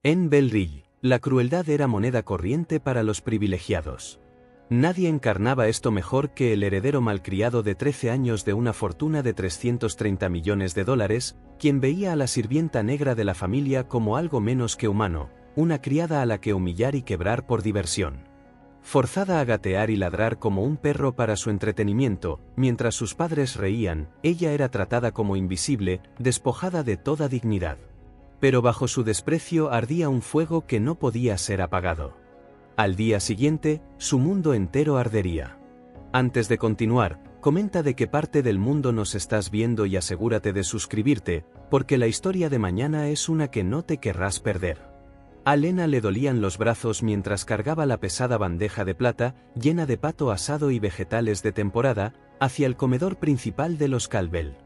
En Bell Ridge, la crueldad era moneda corriente para los privilegiados. Nadie encarnaba esto mejor que el heredero malcriado de 13 años de una fortuna de $330 millones, quien veía a la sirvienta negra de la familia como algo menos que humano, una criada a la que humillar y quebrar por diversión. Forzada a gatear y ladrar como un perro para su entretenimiento, mientras sus padres reían, ella era tratada como invisible, despojada de toda dignidad. Pero bajo su desprecio ardía un fuego que no podía ser apagado. Al día siguiente, su mundo entero ardería. Antes de continuar, comenta de qué parte del mundo nos estás viendo y asegúrate de suscribirte, porque la historia de mañana es una que no te querrás perder. A Lena le dolían los brazos mientras cargaba la pesada bandeja de plata, llena de pato asado y vegetales de temporada, hacia el comedor principal de los Caldwell.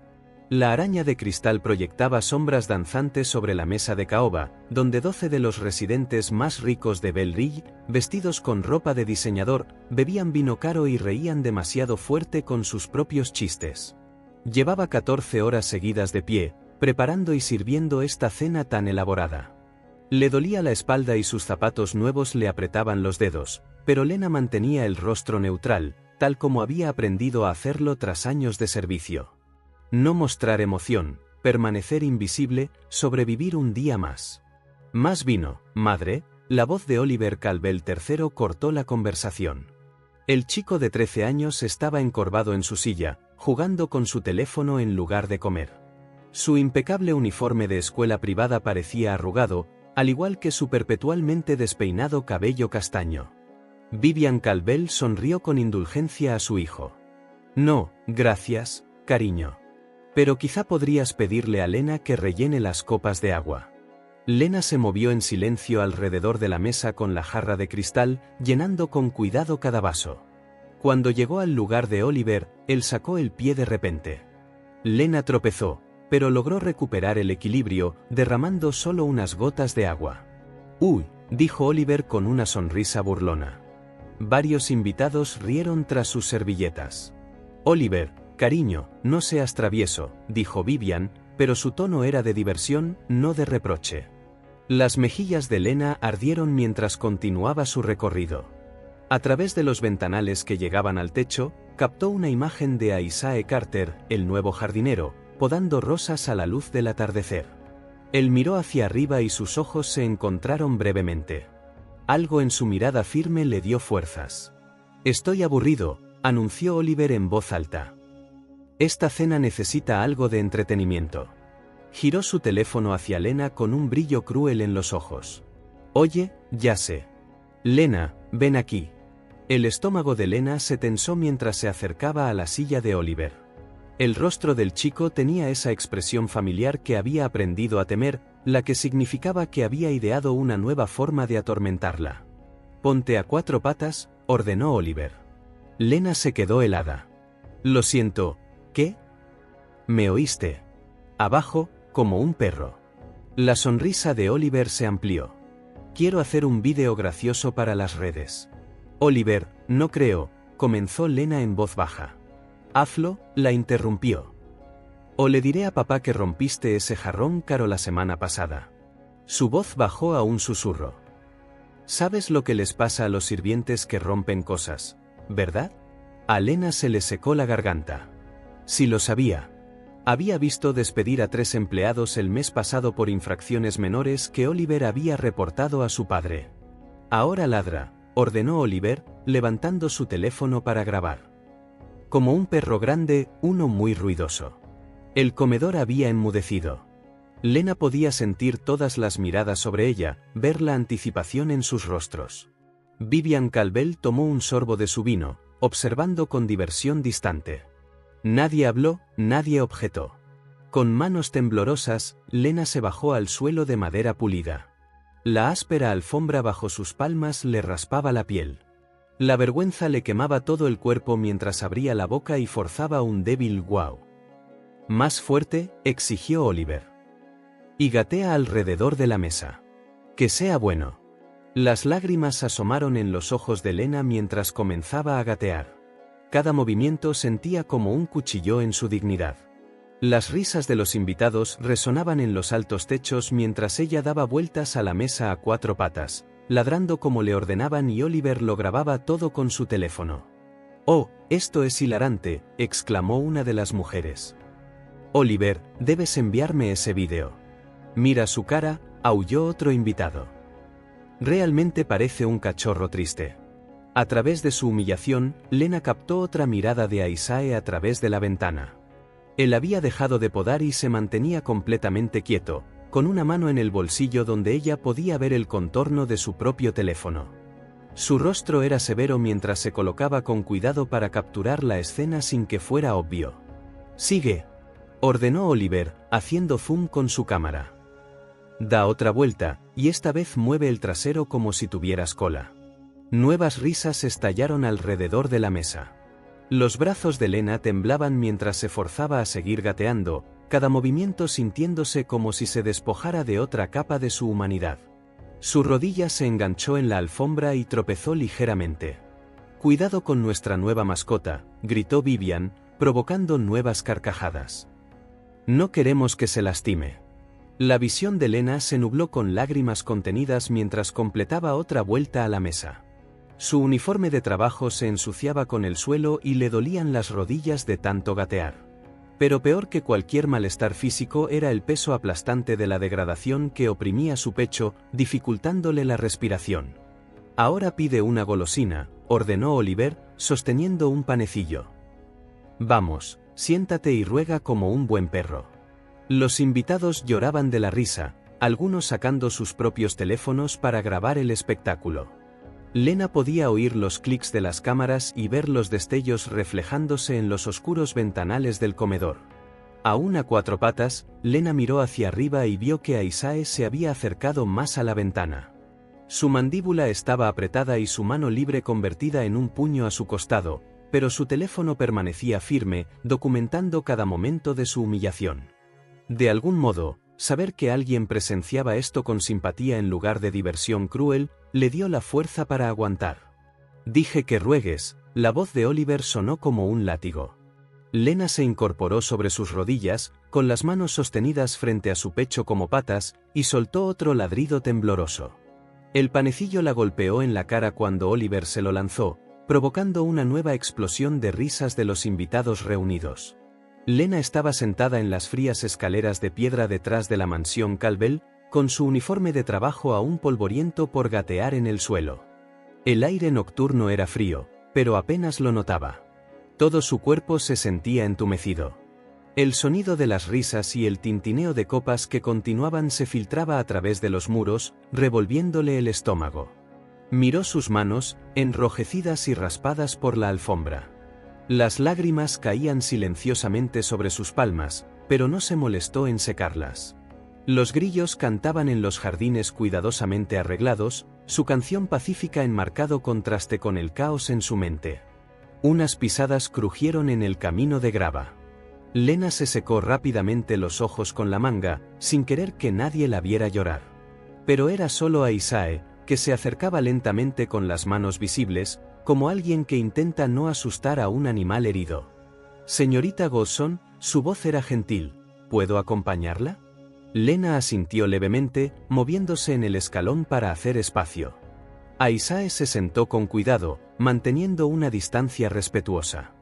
La araña de cristal proyectaba sombras danzantes sobre la mesa de caoba, donde 12 de los residentes más ricos de Bell Ridge, vestidos con ropa de diseñador, bebían vino caro y reían demasiado fuerte con sus propios chistes. Llevaba 14 horas seguidas de pie, preparando y sirviendo esta cena tan elaborada. Le dolía la espalda y sus zapatos nuevos le apretaban los dedos, pero Lena mantenía el rostro neutral, tal como había aprendido a hacerlo tras años de servicio. No mostrar emoción, permanecer invisible, sobrevivir un día más. Más vino, madre. La voz de Oliver Caldwell III cortó la conversación. El chico de 13 años estaba encorvado en su silla, jugando con su teléfono en lugar de comer. Su impecable uniforme de escuela privada parecía arrugado, al igual que su perpetualmente despeinado cabello castaño. Vivian Caldwell sonrió con indulgencia a su hijo. No, gracias, cariño. Pero quizá podrías pedirle a Lena que rellene las copas de agua. Lena se movió en silencio alrededor de la mesa con la jarra de cristal, llenando con cuidado cada vaso. Cuando llegó al lugar de Oliver, él sacó el pie de repente. Lena tropezó, pero logró recuperar el equilibrio, derramando solo unas gotas de agua. «Uy», dijo Oliver con una sonrisa burlona. Varios invitados rieron tras sus servilletas. «Oliver, cariño, no seas travieso», dijo Vivian, pero su tono era de diversión, no de reproche. Las mejillas de Lena ardieron mientras continuaba su recorrido. A través de los ventanales que llegaban al techo, captó una imagen de Isaiah Carter, el nuevo jardinero, podando rosas a la luz del atardecer. Él miró hacia arriba y sus ojos se encontraron brevemente. Algo en su mirada firme le dio fuerzas. «Estoy aburrido», anunció Oliver en voz alta. «Esta cena necesita algo de entretenimiento». Giró su teléfono hacia Lena con un brillo cruel en los ojos. «Oye, ya sé. Lena, ven aquí». El estómago de Lena se tensó mientras se acercaba a la silla de Oliver. El rostro del chico tenía esa expresión familiar que había aprendido a temer, la que significaba que había ideado una nueva forma de atormentarla. «Ponte a 4 patas», ordenó Oliver. Lena se quedó helada. «Lo siento, ¿qué?» «Me oíste. Abajo, como un perro». La sonrisa de Oliver se amplió. «Quiero hacer un vídeo gracioso para las redes». «Oliver, no creo», comenzó Lena en voz baja. «Hazlo», la interrumpió. «O le diré a papá que rompiste ese jarrón caro la semana pasada». Su voz bajó a un susurro. «¿Sabes lo que les pasa a los sirvientes que rompen cosas, verdad?» A Lena se le secó la garganta. Sí lo sabía. Había visto despedir a 3 empleados el mes pasado por infracciones menores que Oliver había reportado a su padre. «Ahora ladra», ordenó Oliver, levantando su teléfono para grabar. Como un perro grande, uno muy ruidoso. El comedor había enmudecido. Lena podía sentir todas las miradas sobre ella, ver la anticipación en sus rostros. Vivian Caldwell tomó un sorbo de su vino, observando con diversión distante. Nadie habló, nadie objetó. Con manos temblorosas, Lena se bajó al suelo de madera pulida. La áspera alfombra bajo sus palmas le raspaba la piel. La vergüenza le quemaba todo el cuerpo mientras abría la boca y forzaba un débil guau. «Más fuerte», exigió Oliver. «Y gatea alrededor de la mesa. Que sea bueno». Las lágrimas asomaron en los ojos de Lena mientras comenzaba a gatear. Cada movimiento sentía como un cuchillo en su dignidad. Las risas de los invitados resonaban en los altos techos mientras ella daba vueltas a la mesa a 4 patas, ladrando como le ordenaban, y Oliver lo grababa todo con su teléfono. «Oh, esto es hilarante», exclamó una de las mujeres. «Oliver, debes enviarme ese vídeo». «Mira su cara», aulló otro invitado. «Realmente parece un cachorro triste». A través de su humillación, Lena captó otra mirada de Isaac a través de la ventana. Él había dejado de podar y se mantenía completamente quieto, con una mano en el bolsillo donde ella podía ver el contorno de su propio teléfono. Su rostro era severo mientras se colocaba con cuidado para capturar la escena sin que fuera obvio. «Sigue», ordenó Oliver, haciendo zoom con su cámara. «Da otra vuelta, y esta vez mueve el trasero como si tuvieras cola». Nuevas risas estallaron alrededor de la mesa. Los brazos de Lena temblaban mientras se forzaba a seguir gateando, cada movimiento sintiéndose como si se despojara de otra capa de su humanidad. Su rodilla se enganchó en la alfombra y tropezó ligeramente. «Cuidado con nuestra nueva mascota», gritó Vivian, provocando nuevas carcajadas. «No queremos que se lastime». La visión de Lena se nubló con lágrimas contenidas mientras completaba otra vuelta a la mesa. Su uniforme de trabajo se ensuciaba con el suelo y le dolían las rodillas de tanto gatear. Pero peor que cualquier malestar físico era el peso aplastante de la degradación que oprimía su pecho, dificultándole la respiración. «Ahora pide una golosina», ordenó Oliver, sosteniendo un panecillo. «Vamos, siéntate y ruega como un buen perro». Los invitados lloraban de la risa, algunos sacando sus propios teléfonos para grabar el espectáculo. Lena podía oír los clics de las cámaras y ver los destellos reflejándose en los oscuros ventanales del comedor. Aún a 4 patas, Lena miró hacia arriba y vio que Isaac se había acercado más a la ventana. Su mandíbula estaba apretada y su mano libre convertida en un puño a su costado, pero su teléfono permanecía firme, documentando cada momento de su humillación. De algún modo, saber que alguien presenciaba esto con simpatía en lugar de diversión cruel, le dio la fuerza para aguantar. «Dije que ruegues», la voz de Oliver sonó como un látigo. Lena se incorporó sobre sus rodillas, con las manos sostenidas frente a su pecho como patas, y soltó otro ladrido tembloroso. El panecillo la golpeó en la cara cuando Oliver se lo lanzó, provocando una nueva explosión de risas de los invitados reunidos. Lena estaba sentada en las frías escaleras de piedra detrás de la mansión Calvel, con su uniforme de trabajo aún polvoriento por gatear en el suelo. El aire nocturno era frío, pero apenas lo notaba. Todo su cuerpo se sentía entumecido. El sonido de las risas y el tintineo de copas que continuaban se filtraba a través de los muros, revolviéndole el estómago. Miró sus manos, enrojecidas y raspadas por la alfombra. Las lágrimas caían silenciosamente sobre sus palmas, pero no se molestó en secarlas. Los grillos cantaban en los jardines cuidadosamente arreglados, su canción pacífica en marcado contraste con el caos en su mente. Unas pisadas crujieron en el camino de grava. Lena se secó rápidamente los ojos con la manga, sin querer que nadie la viera llorar. Pero era solo Isaac, que se acercaba lentamente con las manos visibles, como alguien que intenta no asustar a un animal herido. «Señorita Gosson», su voz era gentil, «¿puedo acompañarla?». Lena asintió levemente, moviéndose en el escalón para hacer espacio. Isaac se sentó con cuidado, manteniendo una distancia respetuosa.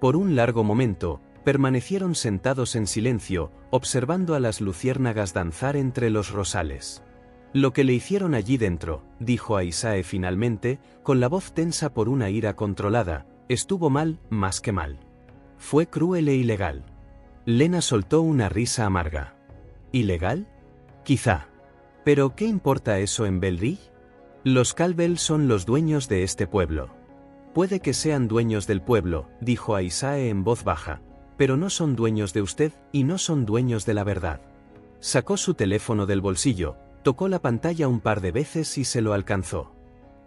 Por un largo momento, permanecieron sentados en silencio, observando a las luciérnagas danzar entre los rosales. «Lo que le hicieron allí dentro», dijo Isaac finalmente, con la voz tensa por una ira controlada, «estuvo mal, más que mal. Fue cruel e ilegal». Lena soltó una risa amarga. «¿Ilegal? Quizá. Pero ¿qué importa eso en Bellrige? Los Calvel son los dueños de este pueblo». «Puede que sean dueños del pueblo», dijo Isaac en voz baja, «pero no son dueños de usted, y no son dueños de la verdad». Sacó su teléfono del bolsillo, tocó la pantalla un par de veces y se lo alcanzó.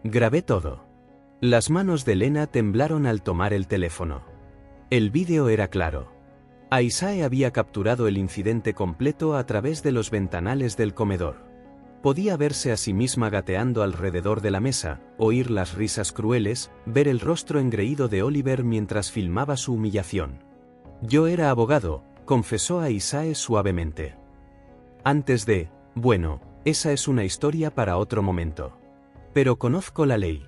«Grabé todo». Las manos de Lena temblaron al tomar el teléfono. El vídeo era claro. Isaac había capturado el incidente completo a través de los ventanales del comedor. Podía verse a sí misma gateando alrededor de la mesa, oír las risas crueles, ver el rostro engreído de Oliver mientras filmaba su humillación. «Yo era abogado», confesó a Isae suavemente. Bueno, esa es una historia para otro momento. Pero conozco la ley.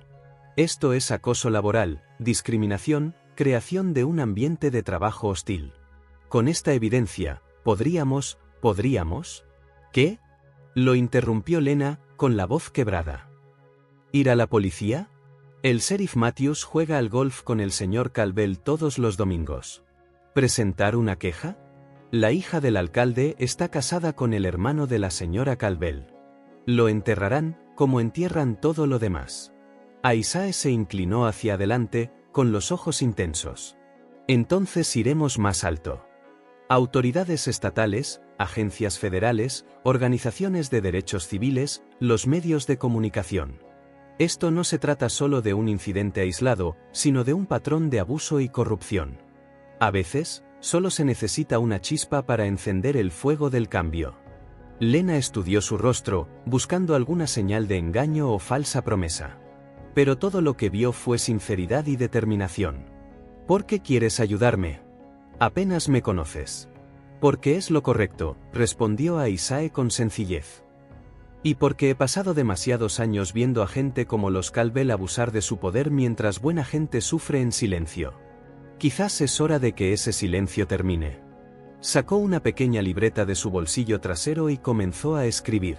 Esto es acoso laboral, discriminación, creación de un ambiente de trabajo hostil. Con esta evidencia, ¿podríamos? ¿Qué? Lo interrumpió Lena, con la voz quebrada. ¿Ir a la policía? El sheriff Matthews juega al golf con el señor Calvel todos los domingos. ¿Presentar una queja? La hija del alcalde está casada con el hermano de la señora Calvel. Lo enterrarán, como entierran todo lo demás. Isae se inclinó hacia adelante, con los ojos intensos. Entonces iremos más alto. Autoridades estatales, agencias federales, organizaciones de derechos civiles, los medios de comunicación. Esto no se trata solo de un incidente aislado, sino de un patrón de abuso y corrupción. A veces, solo se necesita una chispa para encender el fuego del cambio. Lena estudió su rostro, buscando alguna señal de engaño o falsa promesa. Pero todo lo que vio fue sinceridad y determinación. ¿Por qué quieres ayudarme? Apenas me conoces. Porque es lo correcto, respondió Isae con sencillez. Y porque he pasado demasiados años viendo a gente como los Calvel abusar de su poder mientras buena gente sufre en silencio. Quizás es hora de que ese silencio termine. Sacó una pequeña libreta de su bolsillo trasero y comenzó a escribir.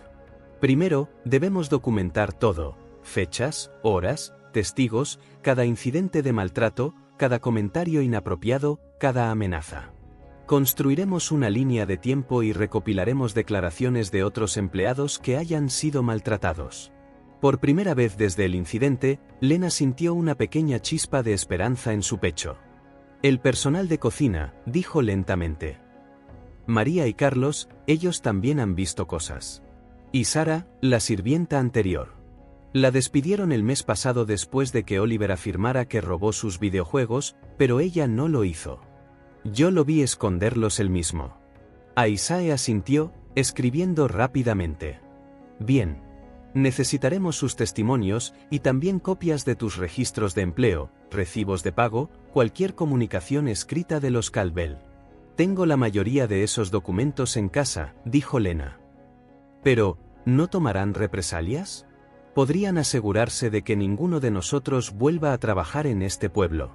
Primero, debemos documentar todo: fechas, horas, testigos, cada incidente de maltrato, cada comentario inapropiado, cada amenaza. Construiremos una línea de tiempo y recopilaremos declaraciones de otros empleados que hayan sido maltratados. Por primera vez desde el incidente, Lena sintió una pequeña chispa de esperanza en su pecho. El personal de cocina, dijo lentamente. María y Carlos, ellos también han visto cosas. Y Sara, la sirvienta anterior. La despidieron el mes pasado después de que Oliver afirmara que robó sus videojuegos, pero ella no lo hizo. Yo lo vi esconderlos él mismo. Isae asintió, escribiendo rápidamente. Bien. Necesitaremos sus testimonios y también copias de tus registros de empleo, recibos de pago, cualquier comunicación escrita de los Calvel. Tengo la mayoría de esos documentos en casa, dijo Lena. Pero, ¿no tomarán represalias? Podrían asegurarse de que ninguno de nosotros vuelva a trabajar en este pueblo.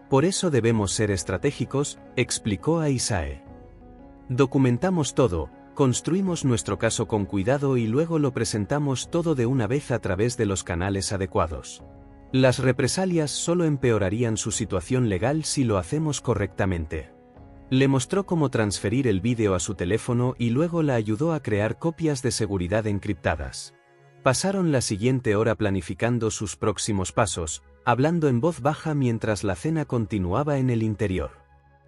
Por eso debemos ser estratégicos, explicó Isae. Documentamos todo, construimos nuestro caso con cuidado y luego lo presentamos todo de una vez a través de los canales adecuados. Las represalias solo empeorarían su situación legal si lo hacemos correctamente. Le mostró cómo transferir el vídeo a su teléfono y luego la ayudó a crear copias de seguridad encriptadas. Pasaron la siguiente hora planificando sus próximos pasos, hablando en voz baja mientras la cena continuaba en el interior.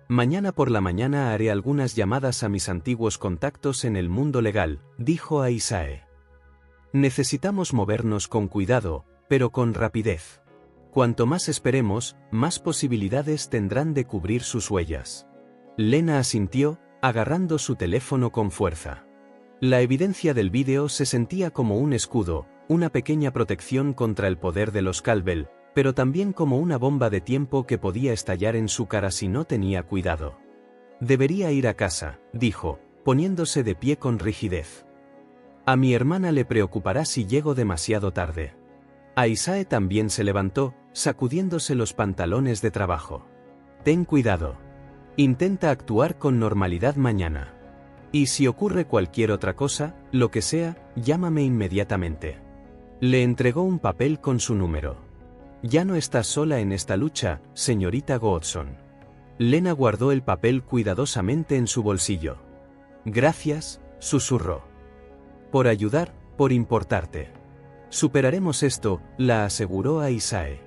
Mañana por la mañana haré algunas llamadas a mis antiguos contactos en el mundo legal, dijo Isae. Necesitamos movernos con cuidado, pero con rapidez. Cuanto más esperemos, más posibilidades tendrán de cubrir sus huellas. Lena asintió, agarrando su teléfono con fuerza. La evidencia del vídeo se sentía como un escudo, una pequeña protección contra el poder de los Calvel, pero también como una bomba de tiempo que podía estallar en su cara si no tenía cuidado. Debería ir a casa, dijo, poniéndose de pie con rigidez. A mi hermana le preocupará si llego demasiado tarde. Isae también se levantó, sacudiéndose los pantalones de trabajo. Ten cuidado. Intenta actuar con normalidad mañana. Y si ocurre cualquier otra cosa, lo que sea, llámame inmediatamente. Le entregó un papel con su número. Ya no estás sola en esta lucha, señorita Godson. Lena guardó el papel cuidadosamente en su bolsillo. Gracias, susurró. Por ayudar, por importarte. Superaremos esto, la aseguró Isae.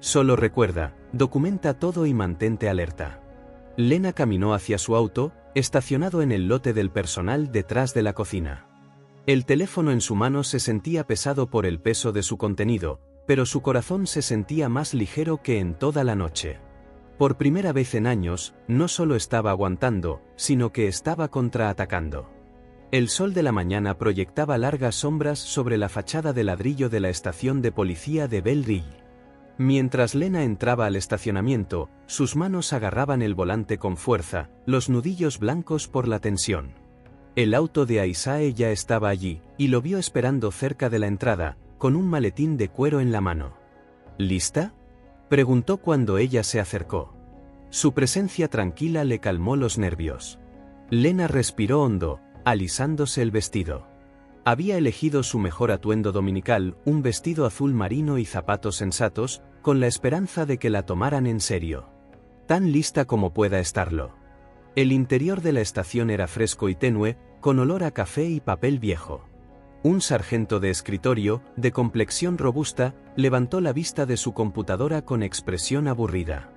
Solo recuerda, documenta todo y mantente alerta. Lena caminó hacia su auto, estacionado en el lote del personal detrás de la cocina. El teléfono en su mano se sentía pesado por el peso de su contenido, pero su corazón se sentía más ligero que en toda la noche. Por primera vez en años, no solo estaba aguantando, sino que estaba contraatacando. El sol de la mañana proyectaba largas sombras sobre la fachada de ladrillo de la estación de policía de Belle Rille. Mientras Lena entraba al estacionamiento, sus manos agarraban el volante con fuerza, los nudillos blancos por la tensión. El auto de Aisae ya estaba allí, y lo vio esperando cerca de la entrada, con un maletín de cuero en la mano. ¿Lista?, preguntó cuando ella se acercó. Su presencia tranquila le calmó los nervios. Lena respiró hondo, alisándose el vestido. Había elegido su mejor atuendo dominical, un vestido azul marino y zapatos sensatos, con la esperanza de que la tomaran en serio. Tan lista como pueda estarlo. El interior de la estación era fresco y tenue, con olor a café y papel viejo. Un sargento de escritorio, de complexión robusta, levantó la vista de su computadora con expresión aburrida.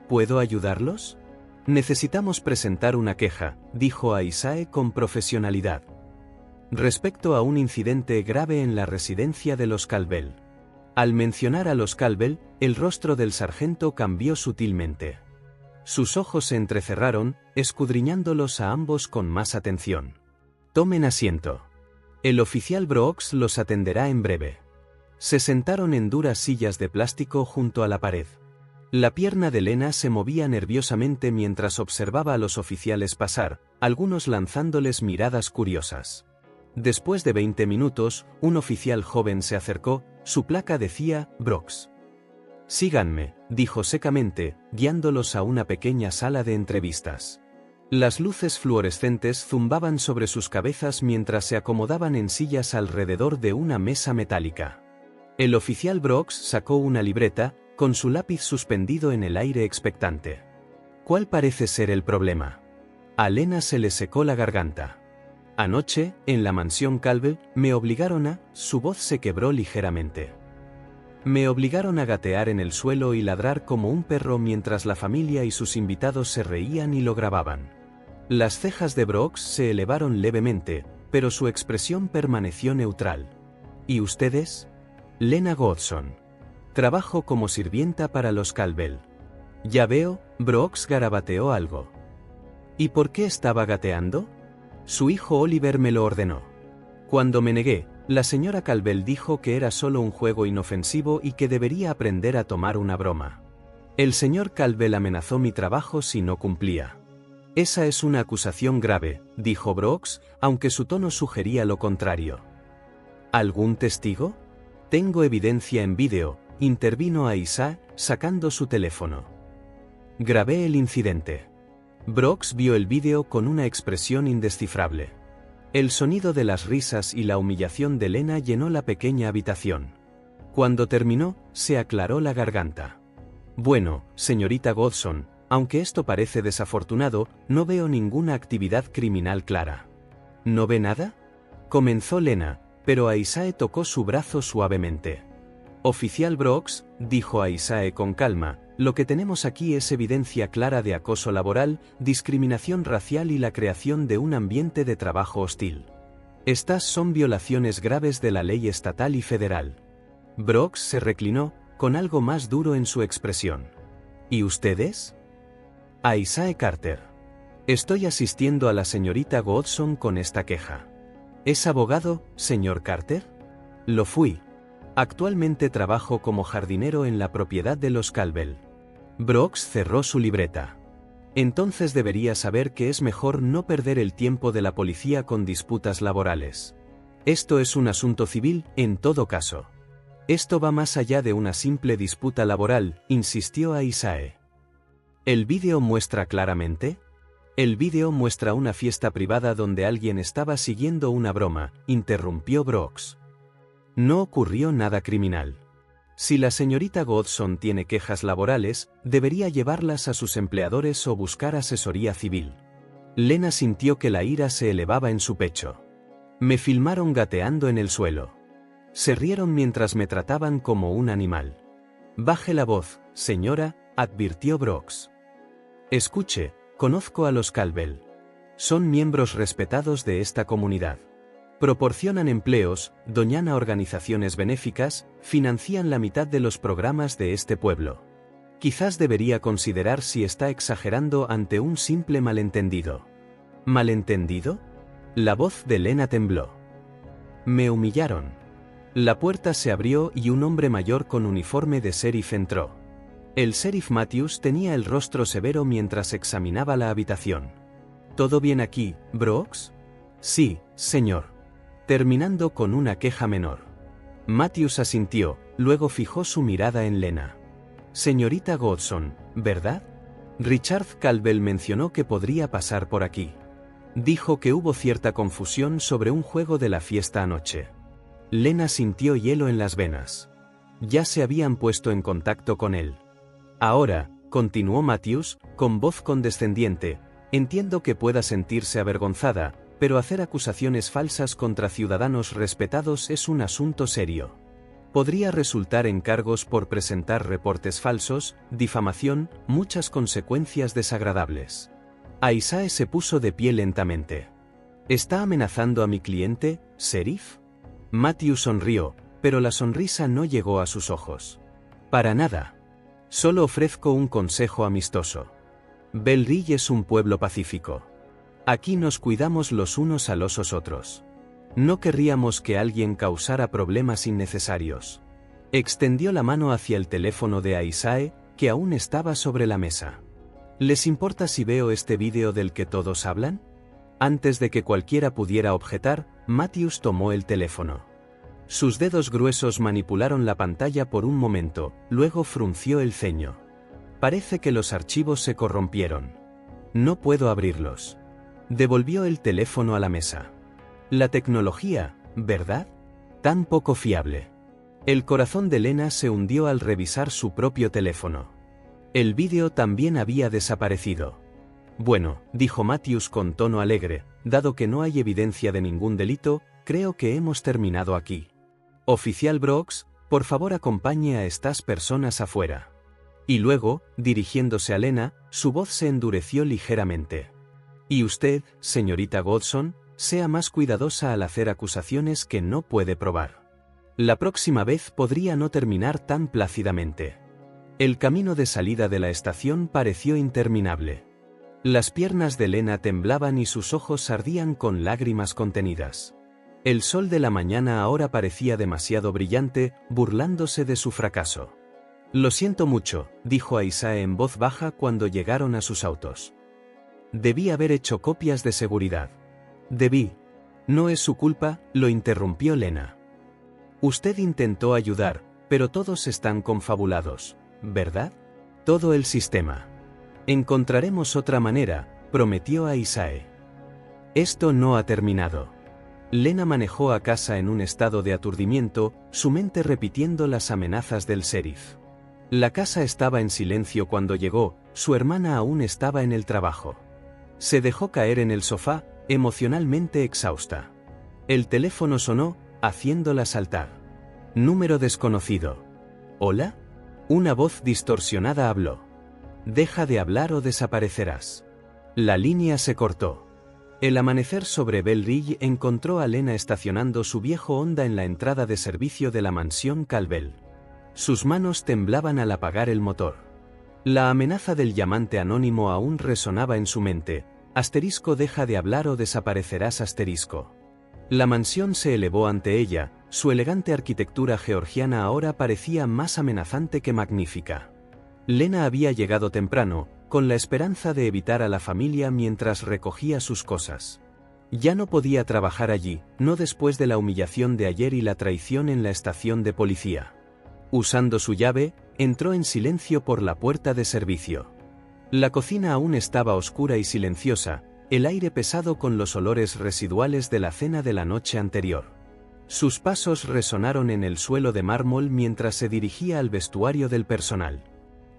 ¿Puedo ayudarlos? Necesitamos presentar una queja, dijo Aisae con profesionalidad. Respecto a un incidente grave en la residencia de los Calvel. Al mencionar a los Calvel, el rostro del sargento cambió sutilmente. Sus ojos se entrecerraron, escudriñándolos a ambos con más atención. Tomen asiento. El oficial Brooks los atenderá en breve. Se sentaron en duras sillas de plástico junto a la pared. La pierna de Lena se movía nerviosamente mientras observaba a los oficiales pasar, algunos lanzándoles miradas curiosas. Después de 20 minutos, un oficial joven se acercó, su placa decía, Brooks. Síganme, dijo secamente, guiándolos a una pequeña sala de entrevistas. Las luces fluorescentes zumbaban sobre sus cabezas mientras se acomodaban en sillas alrededor de una mesa metálica. El oficial Brooks sacó una libreta, con su lápiz suspendido en el aire expectante. ¿Cuál parece ser el problema? A Lena se le secó la garganta. Anoche, en la mansión Calvel, me obligaron a... Su voz se quebró ligeramente. Me obligaron a gatear en el suelo y ladrar como un perro mientras la familia y sus invitados se reían y lo grababan. Las cejas de Brooks se elevaron levemente, pero su expresión permaneció neutral. ¿Y ustedes? Lena Godson. Trabajo como sirvienta para los Calvel. Ya veo, Brooks garabateó algo. ¿Y por qué estaba gateando? Su hijo Oliver me lo ordenó. Cuando me negué, la señora Calvel dijo que era solo un juego inofensivo y que debería aprender a tomar una broma. El señor Calvel amenazó mi trabajo si no cumplía. Esa es una acusación grave, dijo Brooks, aunque su tono sugería lo contrario. ¿Algún testigo? Tengo evidencia en vídeo, intervino Aisae, sacando su teléfono. Grabé el incidente. Brooks vio el vídeo con una expresión indescifrable. El sonido de las risas y la humillación de Lena llenó la pequeña habitación. Cuando terminó, se aclaró la garganta. Bueno, señorita Godson, aunque esto parece desafortunado, no veo ninguna actividad criminal clara. ¿No ve nada? Comenzó Lena, pero Aisae tocó su brazo suavemente. Oficial Brooks, dijo Aisae con calma, lo que tenemos aquí es evidencia clara de acoso laboral, discriminación racial y la creación de un ambiente de trabajo hostil. Estas son violaciones graves de la ley estatal y federal. Brooks se reclinó, con algo más duro en su expresión. ¿Y ustedes? Aisae Carter. Estoy asistiendo a la señorita Godson con esta queja. ¿Es abogado, señor Carter? Lo fui. Actualmente trabajo como jardinero en la propiedad de los Calvel. Brooks cerró su libreta. Entonces debería saber que es mejor no perder el tiempo de la policía con disputas laborales. Esto es un asunto civil, en todo caso. Esto va más allá de una simple disputa laboral, insistió Aisae. ¿El vídeo muestra claramente? El vídeo muestra una fiesta privada donde alguien estaba siguiendo una broma, interrumpió Brooks. No ocurrió nada criminal. Si la señorita Godson tiene quejas laborales, debería llevarlas a sus empleadores o buscar asesoría civil. Lena sintió que la ira se elevaba en su pecho. Me filmaron gateando en el suelo. Se rieron mientras me trataban como un animal. Baje la voz, señora, advirtió Brooks. Escuche, conozco a los Calvel. Son miembros respetados de esta comunidad. Proporcionan empleos, donan a organizaciones benéficas, financian la mitad de los programas de este pueblo. Quizás debería considerar si está exagerando ante un simple malentendido. ¿Malentendido? La voz de Lena tembló. Me humillaron. La puerta se abrió y un hombre mayor con uniforme de sheriff entró. El sheriff Matthews tenía el rostro severo mientras examinaba la habitación. ¿Todo bien aquí, Brooks? Sí, señor. Terminando con una queja menor. Matthews asintió, luego fijó su mirada en Lena. Señorita Godson, ¿verdad? Richard Calwell mencionó que podría pasar por aquí. Dijo que hubo cierta confusión sobre un juego de la fiesta anoche. Lena sintió hielo en las venas. Ya se habían puesto en contacto con él. Ahora, continuó Matthews, con voz condescendiente, entiendo que pueda sentirse avergonzada, pero hacer acusaciones falsas contra ciudadanos respetados es un asunto serio. Podría resultar en cargos por presentar reportes falsos, difamación, muchas consecuencias desagradables. Isaac se puso de pie lentamente. ¿Está amenazando a mi cliente, sheriff? Matthews sonrió, pero la sonrisa no llegó a sus ojos. Para nada. Solo ofrezco un consejo amistoso. Bell Ridge es un pueblo pacífico. Aquí nos cuidamos los unos a los otros. No querríamos que alguien causara problemas innecesarios. Extendió la mano hacia el teléfono de Isaac, que aún estaba sobre la mesa. ¿Les importa si veo este vídeo del que todos hablan? Antes de que cualquiera pudiera objetar, Matthews tomó el teléfono. Sus dedos gruesos manipularon la pantalla por un momento, luego frunció el ceño. Parece que los archivos se corrompieron. No puedo abrirlos. Devolvió el teléfono a la mesa. La tecnología, ¿verdad? Tan poco fiable. El corazón de Lena se hundió al revisar su propio teléfono. El vídeo también había desaparecido. Bueno, dijo Matthews con tono alegre, dado que no hay evidencia de ningún delito, creo que hemos terminado aquí. Oficial Brooks, por favor acompañe a estas personas afuera. Y luego, dirigiéndose a Lena, su voz se endureció ligeramente. Y usted, señorita Godson, sea más cuidadosa al hacer acusaciones que no puede probar. La próxima vez podría no terminar tan plácidamente. El camino de salida de la estación pareció interminable. Las piernas de Lena temblaban y sus ojos ardían con lágrimas contenidas. El sol de la mañana ahora parecía demasiado brillante, burlándose de su fracaso. Lo siento mucho, dijo Isaac en voz baja cuando llegaron a sus autos. Debí haber hecho copias de seguridad. Debí. No es su culpa, lo interrumpió Lena. Usted intentó ayudar, pero todos están confabulados, ¿verdad? Todo el sistema. Encontraremos otra manera, prometió Isaac. Esto no ha terminado. Lena manejó a casa en un estado de aturdimiento, su mente repitiendo las amenazas del sheriff. La casa estaba en silencio cuando llegó, su hermana aún estaba en el trabajo. Se dejó caer en el sofá, emocionalmente exhausta. El teléfono sonó, haciéndola saltar. Número desconocido. ¿Hola? Una voz distorsionada habló. Deja de hablar o desaparecerás. La línea se cortó. El amanecer sobre Bell Ridge encontró a Lena estacionando su viejo Honda en la entrada de servicio de la mansión Calwell. Sus manos temblaban al apagar el motor. La amenaza del llamante anónimo aún resonaba en su mente. Asterisco deja de hablar o desaparecerás asterisco. La mansión se elevó ante ella, su elegante arquitectura georgiana ahora parecía más amenazante que magnífica. Lena había llegado temprano, con la esperanza de evitar a la familia mientras recogía sus cosas. Ya no podía trabajar allí, no después de la humillación de ayer y la traición en la estación de policía. Usando su llave, entró en silencio por la puerta de servicio. La cocina aún estaba oscura y silenciosa, el aire pesado con los olores residuales de la cena de la noche anterior. Sus pasos resonaron en el suelo de mármol mientras se dirigía al vestuario del personal.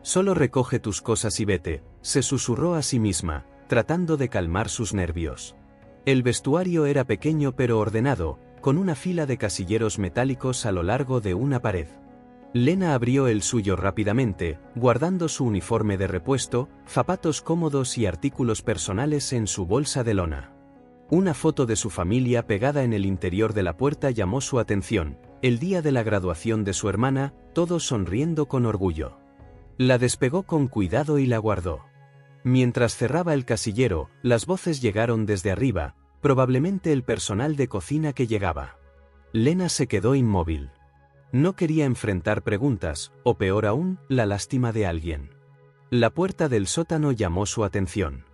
Solo recoge tus cosas y vete, se susurró a sí misma, tratando de calmar sus nervios. El vestuario era pequeño pero ordenado, con una fila de casilleros metálicos a lo largo de una pared. Lena abrió el suyo rápidamente, guardando su uniforme de repuesto, zapatos cómodos y artículos personales en su bolsa de lona. Una foto de su familia pegada en el interior de la puerta llamó su atención, el día de la graduación de su hermana, todos sonriendo con orgullo. La despegó con cuidado y la guardó. Mientras cerraba el casillero, las voces llegaron desde arriba, probablemente el personal de cocina que llegaba. Lena se quedó inmóvil. No quería enfrentar preguntas, o peor aún, la lástima de alguien. La puerta del sótano llamó su atención.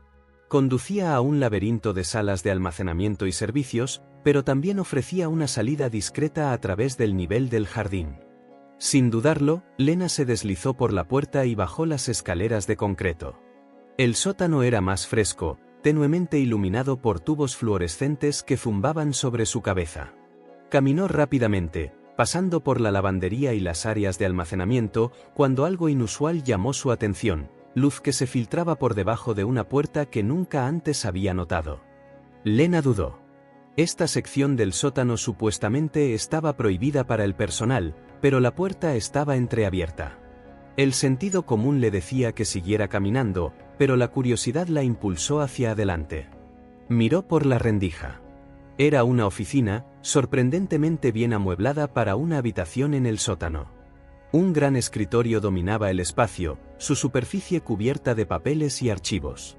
Conducía a un laberinto de salas de almacenamiento y servicios, pero también ofrecía una salida discreta a través del nivel del jardín. Sin dudarlo, Lena se deslizó por la puerta y bajó las escaleras de concreto. El sótano era más fresco, tenuemente iluminado por tubos fluorescentes que zumbaban sobre su cabeza. Caminó rápidamente, pasando por la lavandería y las áreas de almacenamiento, cuando algo inusual llamó su atención: luz que se filtraba por debajo de una puerta que nunca antes había notado. Lena dudó. Esta sección del sótano supuestamente estaba prohibida para el personal, pero la puerta estaba entreabierta. El sentido común le decía que siguiera caminando, pero la curiosidad la impulsó hacia adelante. Miró por la rendija. Era una oficina, sorprendentemente bien amueblada para una habitación en el sótano. Un gran escritorio dominaba el espacio, su superficie cubierta de papeles y archivos.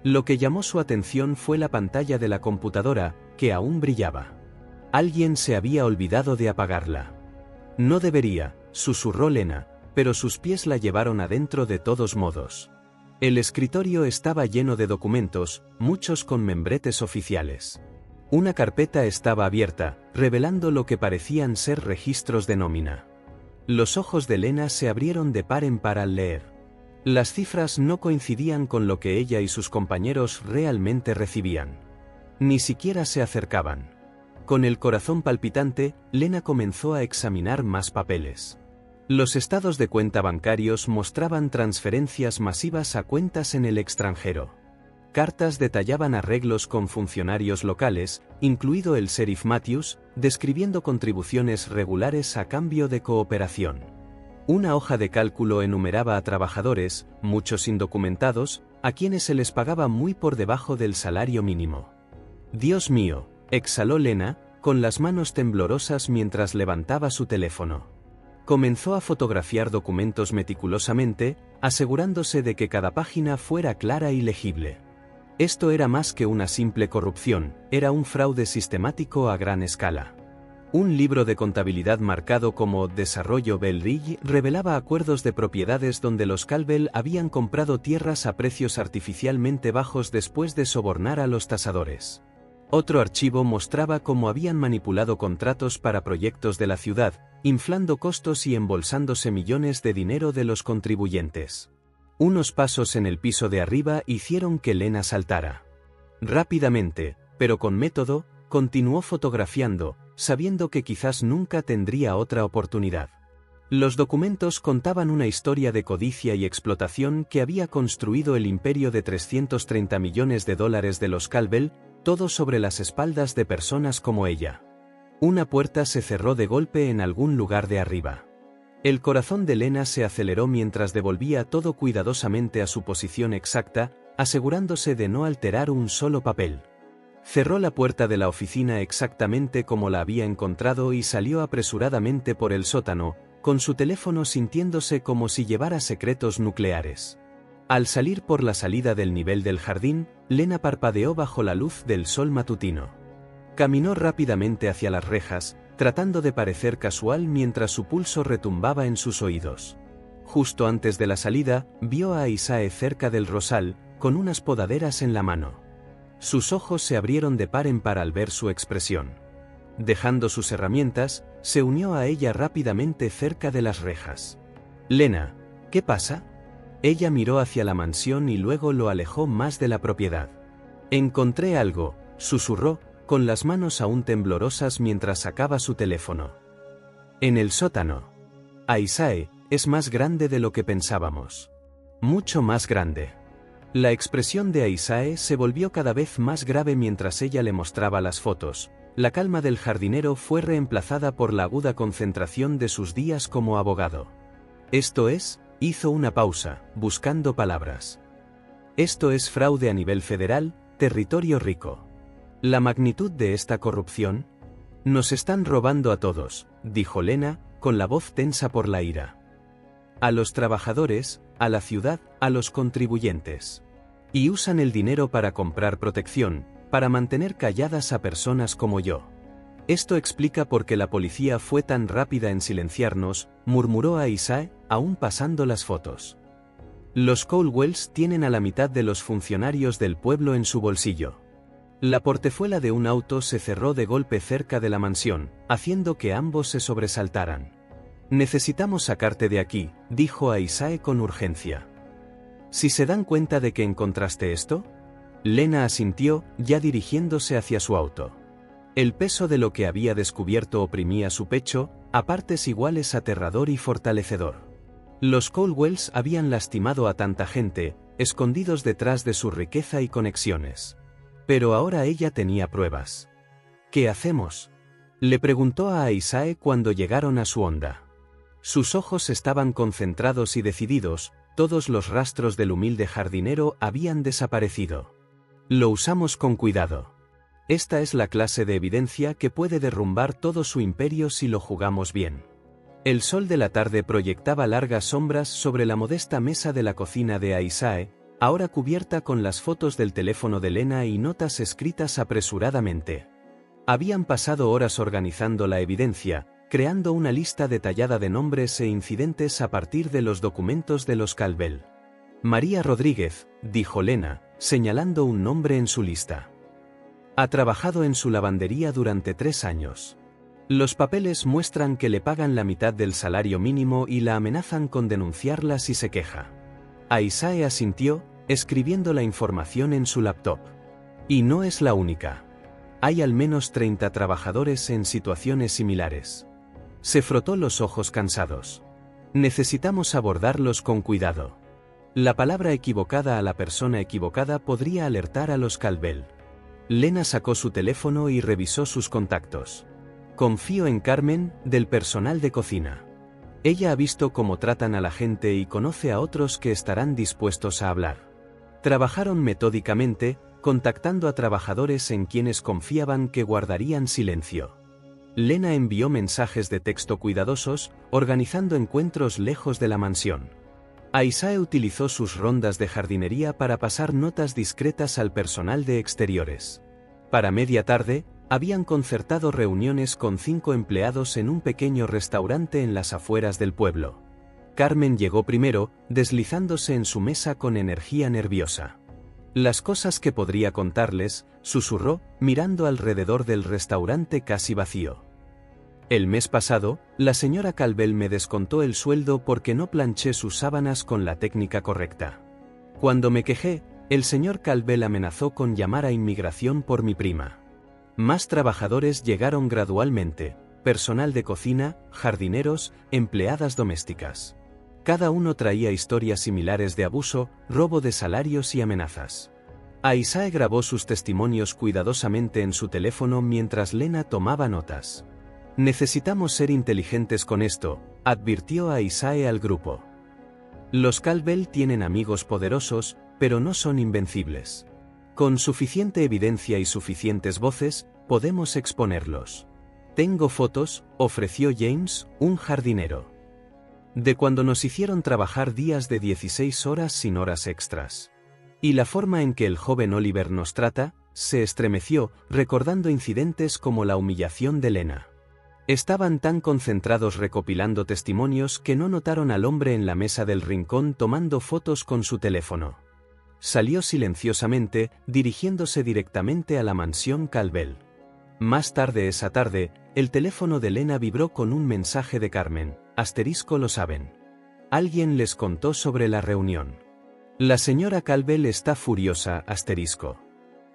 Lo que llamó su atención fue la pantalla de la computadora, que aún brillaba. Alguien se había olvidado de apagarla. No debería, susurró Lena, pero sus pies la llevaron adentro de todos modos. El escritorio estaba lleno de documentos, muchos con membretes oficiales. Una carpeta estaba abierta, revelando lo que parecían ser registros de nómina. Los ojos de Lena se abrieron de par en par al leer. Las cifras no coincidían con lo que ella y sus compañeros realmente recibían. Ni siquiera se acercaban. Con el corazón palpitante, Lena comenzó a examinar más papeles. Los estados de cuenta bancarios mostraban transferencias masivas a cuentas en el extranjero. Cartas detallaban arreglos con funcionarios locales, incluido el sheriff Matthews, describiendo contribuciones regulares a cambio de cooperación. Una hoja de cálculo enumeraba a trabajadores, muchos indocumentados, a quienes se les pagaba muy por debajo del salario mínimo. «Dios mío», exhaló Lena, con las manos temblorosas mientras levantaba su teléfono. Comenzó a fotografiar documentos meticulosamente, asegurándose de que cada página fuera clara y legible. Esto era más que una simple corrupción, era un fraude sistemático a gran escala. Un libro de contabilidad marcado como Desarrollo Bell Ridge revelaba acuerdos de propiedades donde los Calvel habían comprado tierras a precios artificialmente bajos después de sobornar a los tasadores. Otro archivo mostraba cómo habían manipulado contratos para proyectos de la ciudad, inflando costos y embolsándose millones de dinero de los contribuyentes. Unos pasos en el piso de arriba hicieron que Lena saltara. Rápidamente, pero con método, continuó fotografiando, sabiendo que quizás nunca tendría otra oportunidad. Los documentos contaban una historia de codicia y explotación que había construido el imperio de $330 millones de los Calvel, todo sobre las espaldas de personas como ella. Una puerta se cerró de golpe en algún lugar de arriba. El corazón de Lena se aceleró mientras devolvía todo cuidadosamente a su posición exacta, asegurándose de no alterar un solo papel. Cerró la puerta de la oficina exactamente como la había encontrado y salió apresuradamente por el sótano, con su teléfono sintiéndose como si llevara secretos nucleares. Al salir por la salida del nivel del jardín, Lena parpadeó bajo la luz del sol matutino. Caminó rápidamente hacia las rejas, tratando de parecer casual mientras su pulso retumbaba en sus oídos. Justo antes de la salida, vio a Isaac cerca del rosal, con unas podaderas en la mano. Sus ojos se abrieron de par en par al ver su expresión. Dejando sus herramientas, se unió a ella rápidamente cerca de las rejas. «Lena, ¿qué pasa?» Ella miró hacia la mansión y luego lo alejó más de la propiedad. «Encontré algo», susurró, con las manos aún temblorosas mientras sacaba su teléfono. «En el sótano. Isaac, es más grande de lo que pensábamos. Mucho más grande». La expresión de Isaac se volvió cada vez más grave mientras ella le mostraba las fotos. La calma del jardinero fue reemplazada por la aguda concentración de sus días como abogado. «Esto es», hizo una pausa, buscando palabras. «Esto es fraude a nivel federal, territorio rico. La magnitud de esta corrupción. Nos están robando a todos», dijo Lena, con la voz tensa por la ira. «A los trabajadores, a la ciudad, a los contribuyentes. Y usan el dinero para comprar protección, para mantener calladas a personas como yo. Esto explica por qué la policía fue tan rápida en silenciarnos, murmuró a Isaac, aún pasando las fotos. Los Caldwells tienen a la mitad de los funcionarios del pueblo en su bolsillo. La portezuela de un auto se cerró de golpe cerca de la mansión, haciendo que ambos se sobresaltaran. Necesitamos sacarte de aquí, dijo a Isaac con urgencia. ¿Si se dan cuenta de que encontraste esto? Lena asintió, ya dirigiéndose hacia su auto. El peso de lo que había descubierto oprimía su pecho, a partes iguales aterrador y fortalecedor. Los Caldwells habían lastimado a tanta gente, escondidos detrás de su riqueza y conexiones. Pero ahora ella tenía pruebas. ¿Qué hacemos?, le preguntó a Isaac cuando llegaron a su onda. Sus ojos estaban concentrados y decididos, todos los rastros del humilde jardinero habían desaparecido. Lo usamos con cuidado. Esta es la clase de evidencia que puede derrumbar todo su imperio si lo jugamos bien. El sol de la tarde proyectaba largas sombras sobre la modesta mesa de la cocina de Isaac, ahora cubierta con las fotos del teléfono de Lena y notas escritas apresuradamente. Habían pasado horas organizando la evidencia, creando una lista detallada de nombres e incidentes a partir de los documentos de los Caldwell. María Rodríguez, dijo Lena, señalando un nombre en su lista. Ha trabajado en su lavandería durante 3 años. Los papeles muestran que le pagan la mitad del salario mínimo y la amenazan con denunciarla si se queja. Isaac asintió, escribiendo la información en su laptop. Y no es la única. Hay al menos 30 trabajadores en situaciones similares. Se frotó los ojos cansados. Necesitamos abordarlos con cuidado. La palabra equivocada a la persona equivocada podría alertar a los Caldwell. Lena sacó su teléfono y revisó sus contactos. Confío en Carmen, del personal de cocina. Ella ha visto cómo tratan a la gente y conoce a otros que estarán dispuestos a hablar. Trabajaron metódicamente, contactando a trabajadores en quienes confiaban que guardarían silencio. Lena envió mensajes de texto cuidadosos, organizando encuentros lejos de la mansión. Isaac utilizó sus rondas de jardinería para pasar notas discretas al personal de exteriores. Para media tarde, habían concertado reuniones con 5 empleados en un pequeño restaurante en las afueras del pueblo. Carmen llegó primero, deslizándose en su mesa con energía nerviosa. Las cosas que podría contarles, susurró, mirando alrededor del restaurante casi vacío. El mes pasado, la señora Caldwell me descontó el sueldo porque no planché sus sábanas con la técnica correcta. Cuando me quejé, el señor Caldwell amenazó con llamar a inmigración por mi prima. Más trabajadores llegaron gradualmente, personal de cocina, jardineros, empleadas domésticas. Cada uno traía historias similares de abuso, robo de salarios y amenazas. Isaac grabó sus testimonios cuidadosamente en su teléfono mientras Lena tomaba notas. Necesitamos ser inteligentes con esto, advirtió a Isaac al grupo. Los Caldwell tienen amigos poderosos, pero no son invencibles. Con suficiente evidencia y suficientes voces, podemos exponerlos. Tengo fotos, ofreció James, un jardinero. De cuando nos hicieron trabajar días de 16 horas sin horas extras. Y la forma en que el joven Oliver nos trata, se estremeció, recordando incidentes como la humillación de Lena. Estaban tan concentrados recopilando testimonios que no notaron al hombre en la mesa del rincón tomando fotos con su teléfono. Salió silenciosamente, dirigiéndose directamente a la mansión Caldwell. Más tarde esa tarde, el teléfono de Lena vibró con un mensaje de Carmen. Lo saben. Alguien les contó sobre la reunión. La señora Caldwell está furiosa.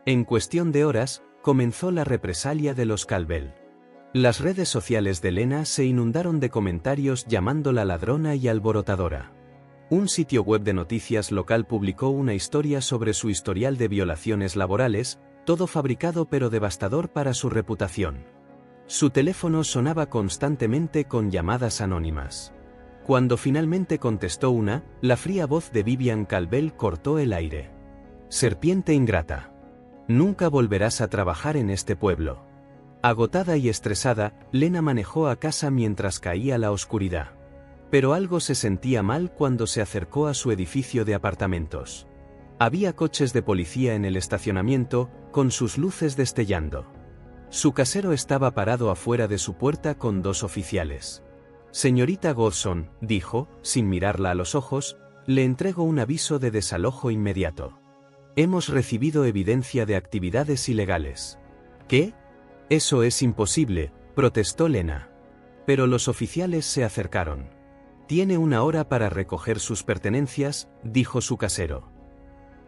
En cuestión de horas, comenzó la represalia de los Caldwell. Las redes sociales de Lena se inundaron de comentarios llamándola ladrona y alborotadora. Un sitio web de noticias local publicó una historia sobre su historial de violaciones laborales, todo fabricado pero devastador para su reputación. Su teléfono sonaba constantemente con llamadas anónimas. Cuando finalmente contestó una, la fría voz de Vivian Caldwell cortó el aire. Serpiente ingrata. Nunca volverás a trabajar en este pueblo. Agotada y estresada, Lena manejó a casa mientras caía la oscuridad. Pero algo se sentía mal cuando se acercó a su edificio de apartamentos. Había coches de policía en el estacionamiento, con sus luces destellando. Su casero estaba parado afuera de su puerta con 2 oficiales. Señorita Godson, dijo, sin mirarla a los ojos, le entrego un aviso de desalojo inmediato. Hemos recibido evidencia de actividades ilegales. ¿Qué? Eso es imposible, protestó Lena. Pero los oficiales se acercaron. Tiene 1 hora para recoger sus pertenencias, dijo su casero.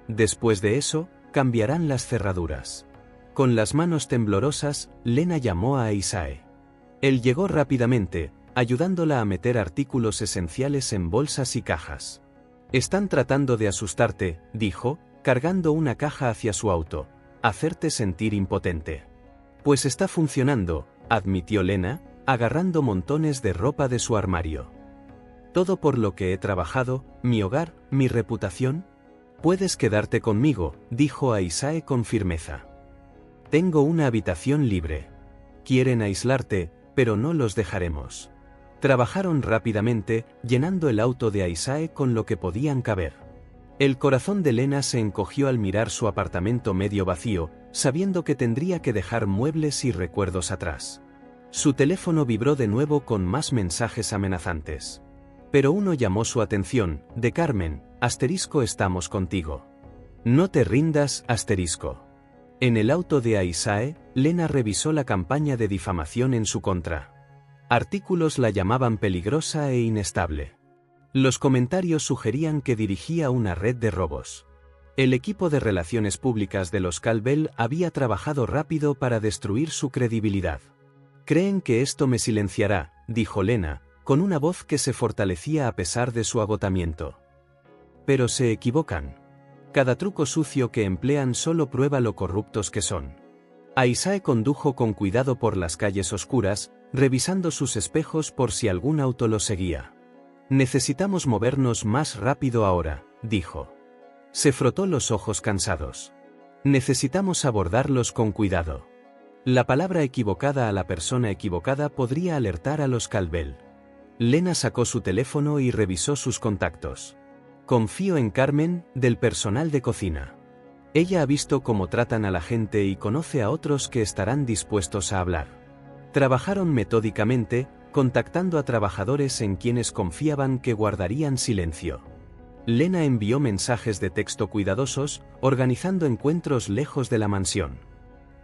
Después de eso, cambiarán las cerraduras. Con las manos temblorosas, Lena llamó a Isae. Él llegó rápidamente, ayudándola a meter artículos esenciales en bolsas y cajas. Están tratando de asustarte, dijo, cargando una caja hacia su auto, hacerte sentir impotente. Pues está funcionando, admitió Lena, agarrando montones de ropa de su armario. Todo por lo que he trabajado, mi hogar, mi reputación. Puedes quedarte conmigo, dijo a Isae con firmeza. Tengo una habitación libre. Quieren aislarte, pero no los dejaremos. Trabajaron rápidamente, llenando el auto de Isae con lo que podían caber. El corazón de Lena se encogió al mirar su apartamento medio vacío, sabiendo que tendría que dejar muebles y recuerdos atrás. Su teléfono vibró de nuevo con más mensajes amenazantes. Pero uno llamó su atención, de Carmen, *estamos contigo. No te rindas, *. En el auto de Isae, Lena revisó la campaña de difamación en su contra. Artículos la llamaban peligrosa e inestable. Los comentarios sugerían que dirigía una red de robos. El equipo de relaciones públicas de los Caldwell había trabajado rápido para destruir su credibilidad. Creen que esto me silenciará, dijo Lena, con una voz que se fortalecía a pesar de su agotamiento. Pero se equivocan. Cada truco sucio que emplean solo prueba lo corruptos que son. Isae condujo con cuidado por las calles oscuras, revisando sus espejos por si algún auto lo seguía. Necesitamos movernos más rápido ahora, dijo. Se frotó los ojos cansados. Necesitamos abordarlos con cuidado. La palabra equivocada a la persona equivocada podría alertar a los Caldwell. Lena sacó su teléfono y revisó sus contactos. Confío en Carmen, del personal de cocina. Ella ha visto cómo tratan a la gente y conoce a otros que estarán dispuestos a hablar. Trabajaron metódicamente, contactando a trabajadores en quienes confiaban que guardarían silencio. Lena envió mensajes de texto cuidadosos, organizando encuentros lejos de la mansión.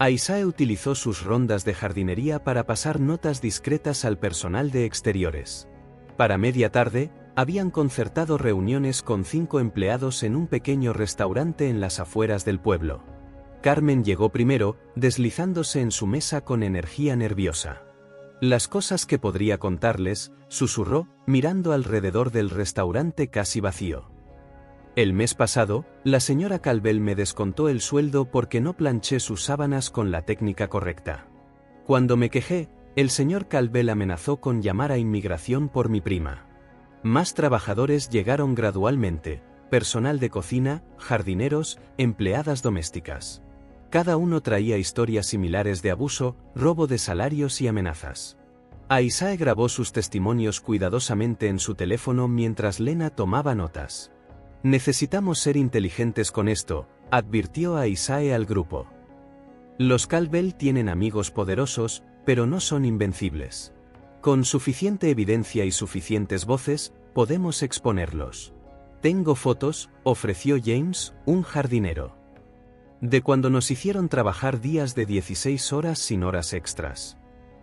Isae utilizó sus rondas de jardinería para pasar notas discretas al personal de exteriores. Para media tarde, habían concertado reuniones con 5 empleados en un pequeño restaurante en las afueras del pueblo. Carmen llegó primero, deslizándose en su mesa con energía nerviosa. Las cosas que podría contarles, susurró, mirando alrededor del restaurante casi vacío. El mes pasado, la señora Caldwell me descontó el sueldo porque no planché sus sábanas con la técnica correcta. Cuando me quejé, el señor Caldwell amenazó con llamar a inmigración por mi prima. Más trabajadores llegaron gradualmente, personal de cocina, jardineros, empleadas domésticas. Cada uno traía historias similares de abuso, robo de salarios y amenazas. Isae grabó sus testimonios cuidadosamente en su teléfono mientras Lena tomaba notas. Necesitamos ser inteligentes con esto, advirtió Isae al grupo. Los Caldwell tienen amigos poderosos, pero no son invencibles. Con suficiente evidencia y suficientes voces, podemos exponerlos. Tengo fotos, ofreció James, un jardinero. De cuando nos hicieron trabajar días de 16 horas sin horas extras.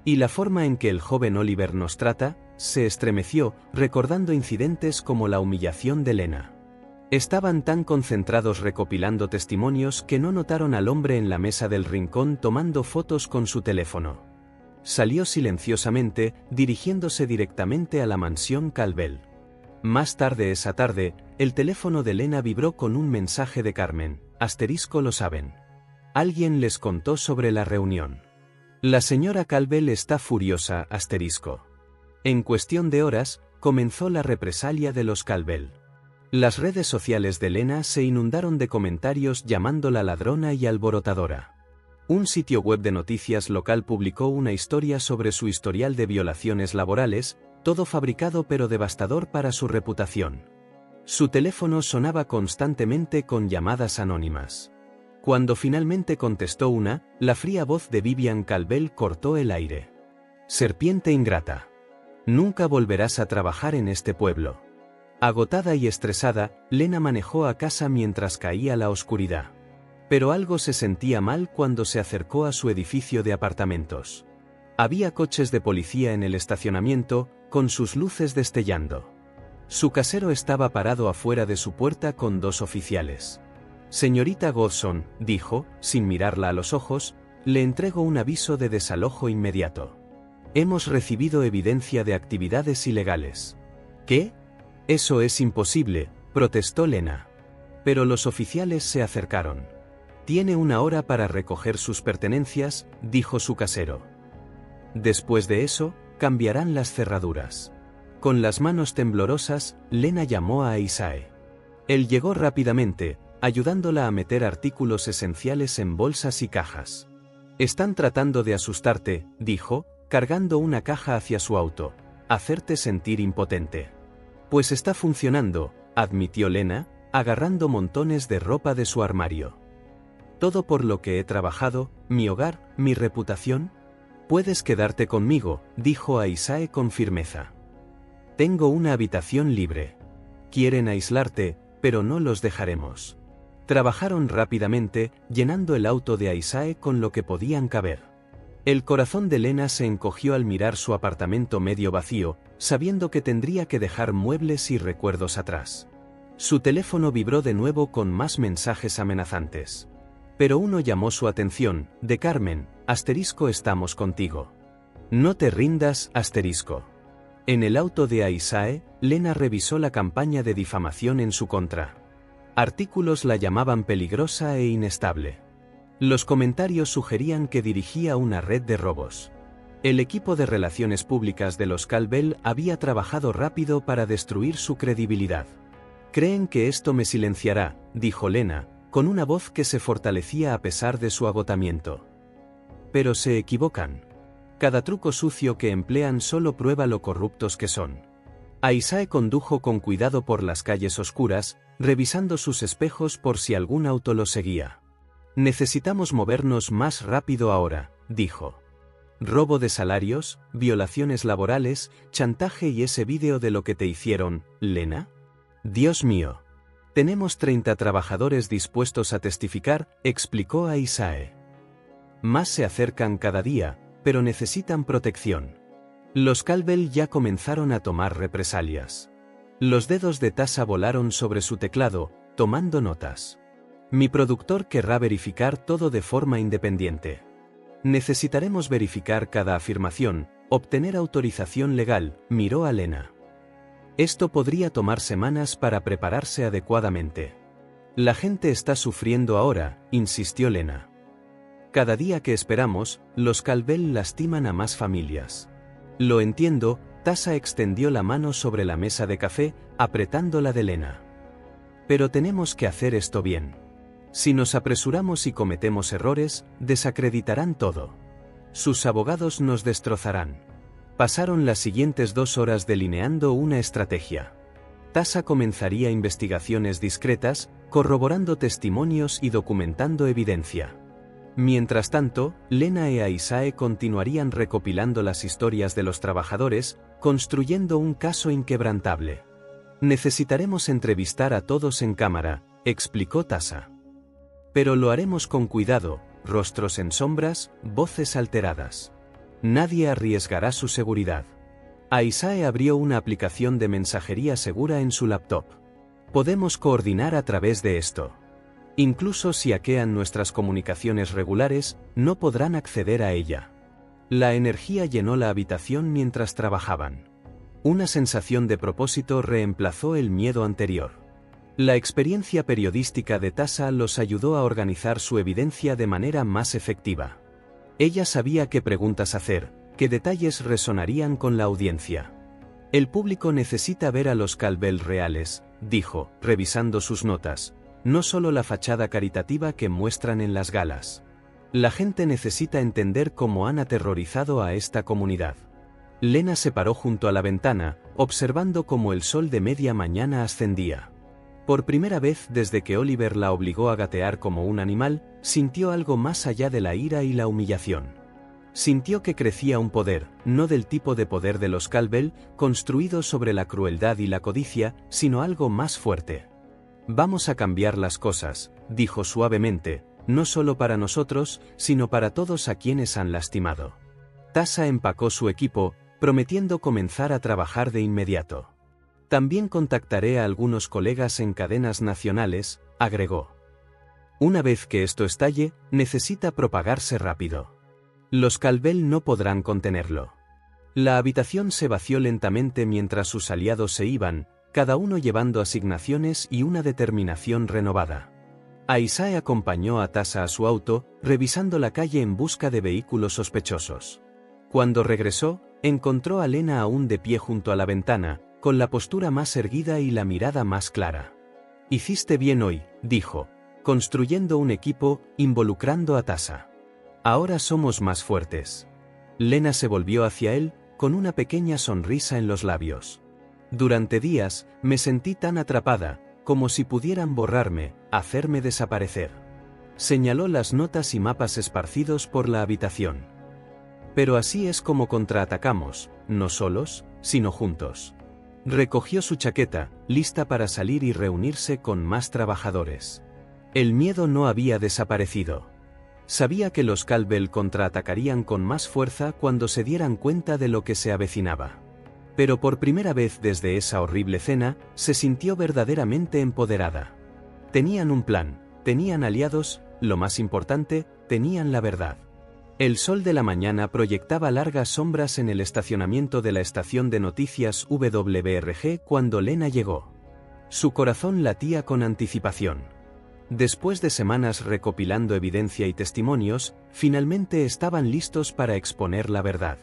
Y la forma en que el joven Oliver nos trata, se estremeció, recordando incidentes como la humillación de Lena. Estaban tan concentrados recopilando testimonios que no notaron al hombre en la mesa del rincón tomando fotos con su teléfono. Salió silenciosamente, dirigiéndose directamente a la mansión Caldwell. Más tarde esa tarde, el teléfono de Lena vibró con un mensaje de Carmen, *lo saben. Alguien les contó sobre la reunión. La señora Caldwell está furiosa, *. En cuestión de horas, comenzó la represalia de los Caldwell. Las redes sociales de Lena se inundaron de comentarios llamándola ladrona y alborotadora. Un sitio web de noticias local publicó una historia sobre su historial de violaciones laborales, todo fabricado pero devastador para su reputación. Su teléfono sonaba constantemente con llamadas anónimas. Cuando finalmente contestó una, la fría voz de Vivian Calvel cortó el aire. Serpiente ingrata. Nunca volverás a trabajar en este pueblo. Agotada y estresada, Lena manejó a casa mientras caía la oscuridad. Pero algo se sentía mal cuando se acercó a su edificio de apartamentos. Había coches de policía en el estacionamiento, con sus luces destellando. Su casero estaba parado afuera de su puerta con 2 oficiales. Señorita Godson, dijo, sin mirarla a los ojos, le entrego un aviso de desalojo inmediato. Hemos recibido evidencia de actividades ilegales. ¿Qué? Eso es imposible, protestó Lena. Pero los oficiales se acercaron. Tiene 1 hora para recoger sus pertenencias, dijo su casero. Después de eso, cambiarán las cerraduras. Con las manos temblorosas, Lena llamó a Isaac. Él llegó rápidamente, ayudándola a meter artículos esenciales en bolsas y cajas. Están tratando de asustarte, dijo, cargando una caja hacia su auto, hacerte sentir impotente. Pues está funcionando, admitió Lena, agarrando montones de ropa de su armario. Todo por lo que he trabajado, mi hogar, mi reputación. Puedes quedarte conmigo, dijo a Isaac con firmeza. Tengo una habitación libre. Quieren aislarte, pero no los dejaremos. Trabajaron rápidamente, llenando el auto de Isaac con lo que podían caber. El corazón de Lena se encogió al mirar su apartamento medio vacío, sabiendo que tendría que dejar muebles y recuerdos atrás. Su teléfono vibró de nuevo con más mensajes amenazantes. Pero uno llamó su atención, de Carmen, *estamos contigo. No te rindas, *. En el auto de Isaac, Lena revisó la campaña de difamación en su contra. Artículos la llamaban peligrosa e inestable. Los comentarios sugerían que dirigía una red de robos. El equipo de relaciones públicas de los Calvel había trabajado rápido para destruir su credibilidad. Creen que esto me silenciará, dijo Lena, con una voz que se fortalecía a pesar de su agotamiento. Pero se equivocan. Cada truco sucio que emplean solo prueba lo corruptos que son. Isaac condujo con cuidado por las calles oscuras, revisando sus espejos por si algún auto lo seguía. Necesitamos movernos más rápido ahora, dijo. Robo de salarios, violaciones laborales, chantaje y ese vídeo de lo que te hicieron, Lena. Dios mío. Tenemos 30 trabajadores dispuestos a testificar, explicó a Isaac. Más se acercan cada día, pero necesitan protección. Los Calvel ya comenzaron a tomar represalias. Los dedos de Tasa volaron sobre su teclado, tomando notas. Mi productor querrá verificar todo de forma independiente. Necesitaremos verificar cada afirmación, obtener autorización legal, miró a Lena. Esto podría tomar semanas para prepararse adecuadamente. La gente está sufriendo ahora, insistió Lena. Cada día que esperamos, los Calvel lastiman a más familias. Lo entiendo, Tasa extendió la mano sobre la mesa de café, apretando la de Lena. Pero tenemos que hacer esto bien. Si nos apresuramos y cometemos errores, desacreditarán todo. Sus abogados nos destrozarán. Pasaron las siguientes 2 horas delineando una estrategia. Tasa comenzaría investigaciones discretas, corroborando testimonios y documentando evidencia. Mientras tanto, Lena e Isaac continuarían recopilando las historias de los trabajadores, construyendo un caso inquebrantable. Necesitaremos entrevistar a todos en cámara, explicó Tasa. Pero lo haremos con cuidado, rostros en sombras, voces alteradas. Nadie arriesgará su seguridad. Isaac abrió una aplicación de mensajería segura en su laptop. Podemos coordinar a través de esto. Incluso si hackean nuestras comunicaciones regulares, no podrán acceder a ella. La energía llenó la habitación mientras trabajaban. Una sensación de propósito reemplazó el miedo anterior. La experiencia periodística de Tasa los ayudó a organizar su evidencia de manera más efectiva. Ella sabía qué preguntas hacer, qué detalles resonarían con la audiencia. El público necesita ver a los Calvel reales, dijo, revisando sus notas. No solo la fachada caritativa que muestran en las galas. La gente necesita entender cómo han aterrorizado a esta comunidad. Lena se paró junto a la ventana, observando cómo el sol de media mañana ascendía. Por primera vez desde que Oliver la obligó a gatear como un animal, sintió algo más allá de la ira y la humillación. Sintió que crecía un poder, no del tipo de poder de los Caldwell, construido sobre la crueldad y la codicia, sino algo más fuerte. «Vamos a cambiar las cosas», dijo suavemente, «no solo para nosotros, sino para todos a quienes han lastimado». Tasha empacó su equipo, prometiendo comenzar a trabajar de inmediato. «También contactaré a algunos colegas en cadenas nacionales», agregó. «Una vez que esto estalle, necesita propagarse rápido. Los Caldwell no podrán contenerlo». La habitación se vació lentamente mientras sus aliados se iban, cada uno llevando asignaciones y una determinación renovada. Isaiah acompañó a Tasha a su auto, revisando la calle en busca de vehículos sospechosos. Cuando regresó, encontró a Lena aún de pie junto a la ventana, con la postura más erguida y la mirada más clara. «Hiciste bien hoy», dijo, construyendo un equipo, involucrando a Tasha. «Ahora somos más fuertes». Lena se volvió hacia él, con una pequeña sonrisa en los labios. «Durante días, me sentí tan atrapada, como si pudieran borrarme, hacerme desaparecer». Señaló las notas y mapas esparcidos por la habitación. «Pero así es como contraatacamos, no solos, sino juntos». Recogió su chaqueta, lista para salir y reunirse con más trabajadores. El miedo no había desaparecido. Sabía que los Caldwell contraatacarían con más fuerza cuando se dieran cuenta de lo que se avecinaba. Pero por primera vez desde esa horrible cena, se sintió verdaderamente empoderada. Tenían un plan, tenían aliados, lo más importante, tenían la verdad. El sol de la mañana proyectaba largas sombras en el estacionamiento de la estación de noticias WBRG cuando Lena llegó. Su corazón latía con anticipación. Después de semanas recopilando evidencia y testimonios, finalmente estaban listos para exponer la verdad.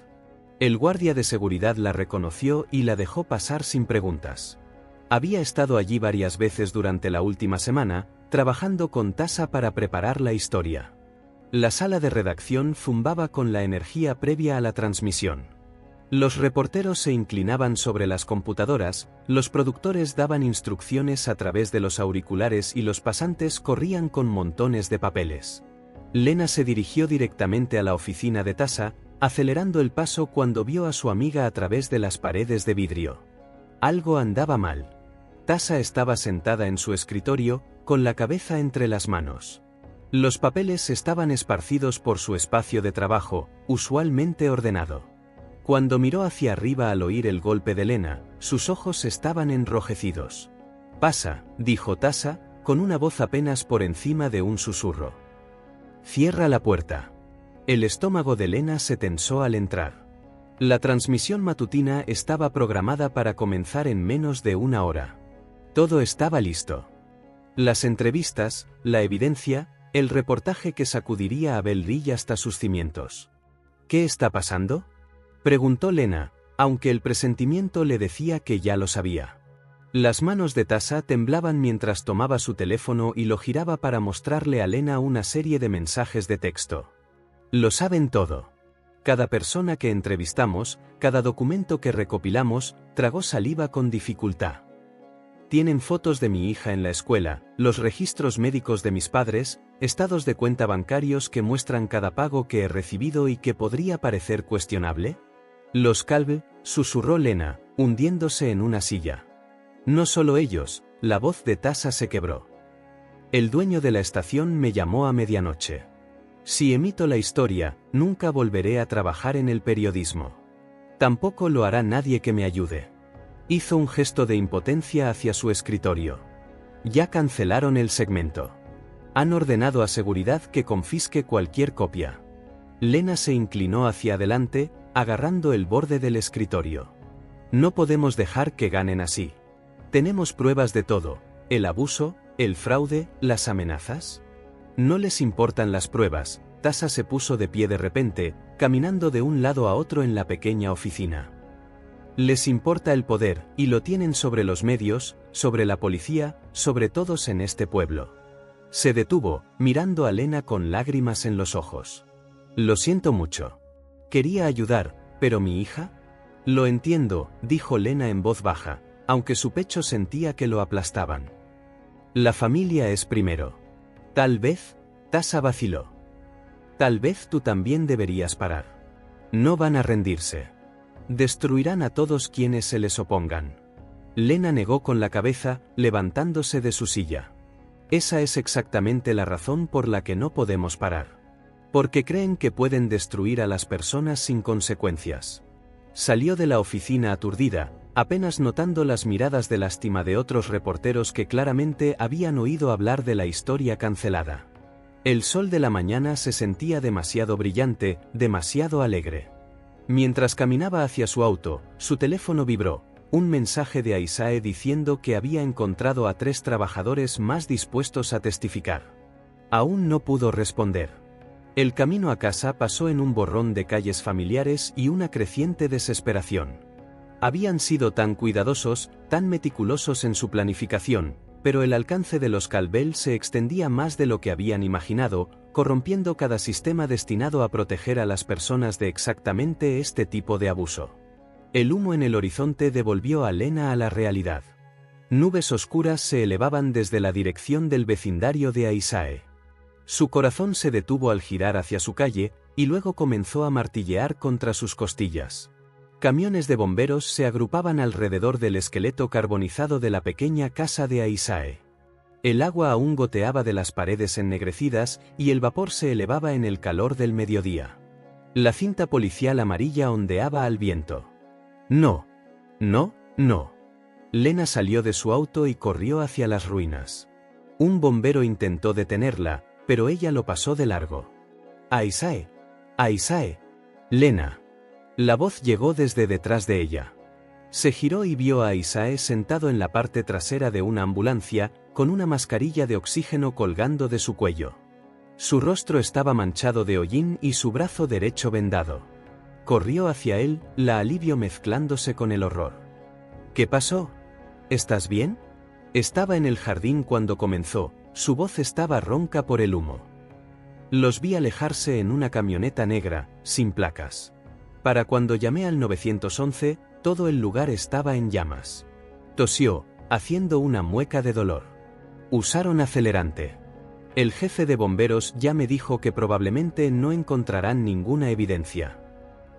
El guardia de seguridad la reconoció y la dejó pasar sin preguntas. Había estado allí varias veces durante la última semana, trabajando con Tasha para preparar la historia. La sala de redacción zumbaba con la energía previa a la transmisión. Los reporteros se inclinaban sobre las computadoras, los productores daban instrucciones a través de los auriculares y los pasantes corrían con montones de papeles. Lena se dirigió directamente a la oficina de Tasha, acelerando el paso cuando vio a su amiga a través de las paredes de vidrio. Algo andaba mal. Tasha estaba sentada en su escritorio, con la cabeza entre las manos. Los papeles estaban esparcidos por su espacio de trabajo, usualmente ordenado. Cuando miró hacia arriba al oír el golpe de Lena, sus ojos estaban enrojecidos. «Pasa», dijo Tasha, con una voz apenas por encima de un susurro. «Cierra la puerta». El estómago de Lena se tensó al entrar. La transmisión matutina estaba programada para comenzar en menos de una hora. Todo estaba listo. Las entrevistas, la evidencia, el reportaje que sacudiría a Belle Reve hasta sus cimientos. «¿Qué está pasando?», preguntó Lena, aunque el presentimiento le decía que ya lo sabía. Las manos de Tasha temblaban mientras tomaba su teléfono y lo giraba para mostrarle a Lena una serie de mensajes de texto. «Lo saben todo. Cada persona que entrevistamos, cada documento que recopilamos, tragó saliva con dificultad. Tienen fotos de mi hija en la escuela, los registros médicos de mis padres, estados de cuenta bancarios que muestran cada pago que he recibido y que podría parecer cuestionable». «Los Caldwell», susurró Lena, hundiéndose en una silla. «No solo ellos», la voz de Tasha se quebró. «El dueño de la estación me llamó a medianoche. Si emito la historia, nunca volveré a trabajar en el periodismo. Tampoco lo hará nadie que me ayude». Hizo un gesto de impotencia hacia su escritorio. «Ya cancelaron el segmento. Han ordenado a seguridad que confisque cualquier copia». Lena se inclinó hacia adelante, agarrando el borde del escritorio. «No podemos dejar que ganen así. Tenemos pruebas de todo, el abuso, el fraude, las amenazas». «No les importan las pruebas», Tasha se puso de pie de repente, caminando de un lado a otro en la pequeña oficina. «Les importa el poder, y lo tienen sobre los medios, sobre la policía, sobre todos en este pueblo». Se detuvo, mirando a Lena con lágrimas en los ojos. «Lo siento mucho. Quería ayudar, pero mi hija». «Lo entiendo», dijo Lena en voz baja, aunque su pecho sentía que lo aplastaban. La familia es primero. Tal vez, Tasa vaciló. Tal vez tú también deberías parar. No van a rendirse. Destruirán a todos quienes se les opongan. Lena negó con la cabeza, levantándose de su silla. Esa es exactamente la razón por la que no podemos parar. Porque creen que pueden destruir a las personas sin consecuencias. Salió de la oficina aturdida, apenas notando las miradas de lástima de otros reporteros que claramente habían oído hablar de la historia cancelada. El sol de la mañana se sentía demasiado brillante, demasiado alegre. Mientras caminaba hacia su auto, su teléfono vibró, un mensaje de Aisae diciendo que había encontrado a 3 trabajadores más dispuestos a testificar. Aún no pudo responder. El camino a casa pasó en un borrón de calles familiares y una creciente desesperación. Habían sido tan cuidadosos, tan meticulosos en su planificación, pero el alcance de los Calvel se extendía más de lo que habían imaginado, corrompiendo cada sistema destinado a proteger a las personas de exactamente este tipo de abuso. El humo en el horizonte devolvió a Lena a la realidad. Nubes oscuras se elevaban desde la dirección del vecindario de Aisae. Su corazón se detuvo al girar hacia su calle, y luego comenzó a martillear contra sus costillas. Camiones de bomberos se agrupaban alrededor del esqueleto carbonizado de la pequeña casa de Aisae. El agua aún goteaba de las paredes ennegrecidas y el vapor se elevaba en el calor del mediodía. La cinta policial amarilla ondeaba al viento. No. No, no. Lena salió de su auto y corrió hacia las ruinas. Un bombero intentó detenerla, pero ella lo pasó de largo. Aisae. Aisae. Lena. La voz llegó desde detrás de ella. Se giró y vio a Aisae sentado en la parte trasera de una ambulancia, con una mascarilla de oxígeno colgando de su cuello. Su rostro estaba manchado de hollín y su brazo derecho vendado. Corrió hacia él, la alivio mezclándose con el horror. ¿Qué pasó? ¿Estás bien? Estaba en el jardín cuando comenzó, su voz estaba ronca por el humo. Los vi alejarse en una camioneta negra, sin placas. Para cuando llamé al 911, todo el lugar estaba en llamas. Tosió, haciendo una mueca de dolor. Usaron acelerante. El jefe de bomberos ya me dijo que probablemente no encontrarán ninguna evidencia.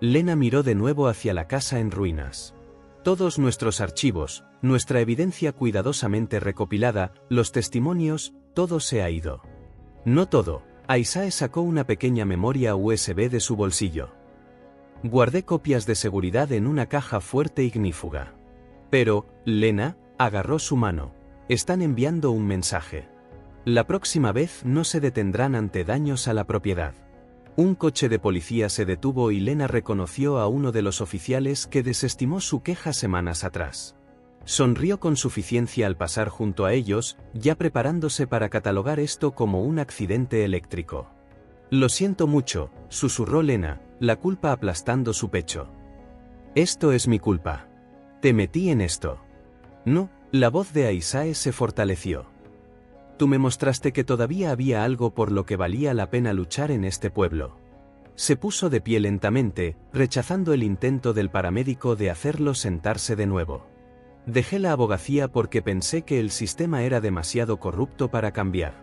Lena miró de nuevo hacia la casa en ruinas. Todos nuestros archivos, nuestra evidencia cuidadosamente recopilada, los testimonios, todo se ha ido. No todo. Aisae sacó una pequeña memoria USB de su bolsillo. Guardé copias de seguridad en una caja fuerte ignífuga. Pero, Lena, agarró su mano. Están enviando un mensaje. La próxima vez no se detendrán ante daños a la propiedad. Un coche de policía se detuvo y Lena reconoció a uno de los oficiales que desestimó su queja semanas atrás. Sonrió con suficiencia al pasar junto a ellos, ya preparándose para catalogar esto como un accidente eléctrico. Lo siento mucho, susurró Lena, la culpa aplastando su pecho. Esto es mi culpa. Te metí en esto. No, la voz de Aisae se fortaleció. Tú me mostraste que todavía había algo por lo que valía la pena luchar en este pueblo. Se puso de pie lentamente, rechazando el intento del paramédico de hacerlo sentarse de nuevo. Dejé la abogacía porque pensé que el sistema era demasiado corrupto para cambiar.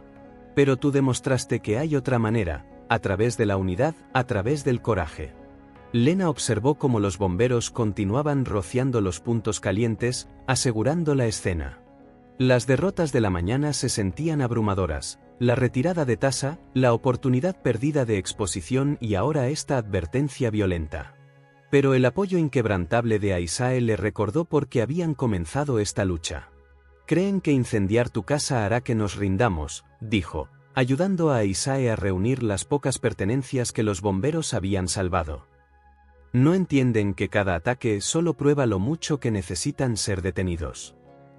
Pero tú demostraste que hay otra manera, a través de la unidad, a través del coraje. Lena observó cómo los bomberos continuaban rociando los puntos calientes, asegurando la escena. Las derrotas de la mañana se sentían abrumadoras, la retirada de Tasa, la oportunidad perdida de exposición y ahora esta advertencia violenta. Pero el apoyo inquebrantable de Aisae le recordó por qué habían comenzado esta lucha. Creen que incendiar tu casa hará que nos rindamos, dijo, ayudando a Aisae a reunir las pocas pertenencias que los bomberos habían salvado. No entienden que cada ataque solo prueba lo mucho que necesitan ser detenidos.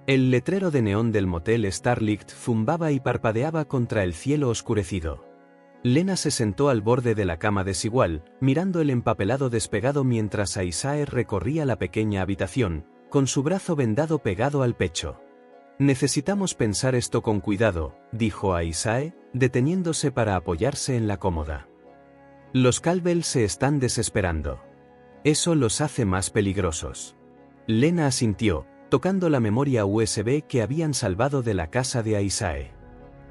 El letrero de neón del motel Starlight zumbaba y parpadeaba contra el cielo oscurecido. Lena se sentó al borde de la cama desigual, mirando el empapelado despegado mientras Aisae recorría la pequeña habitación, con su brazo vendado pegado al pecho. Necesitamos pensar esto con cuidado, dijo Aisae, deteniéndose para apoyarse en la cómoda. Los Calvel se están desesperando. Eso los hace más peligrosos. Lena asintió, tocando la memoria USB que habían salvado de la casa de Aisae.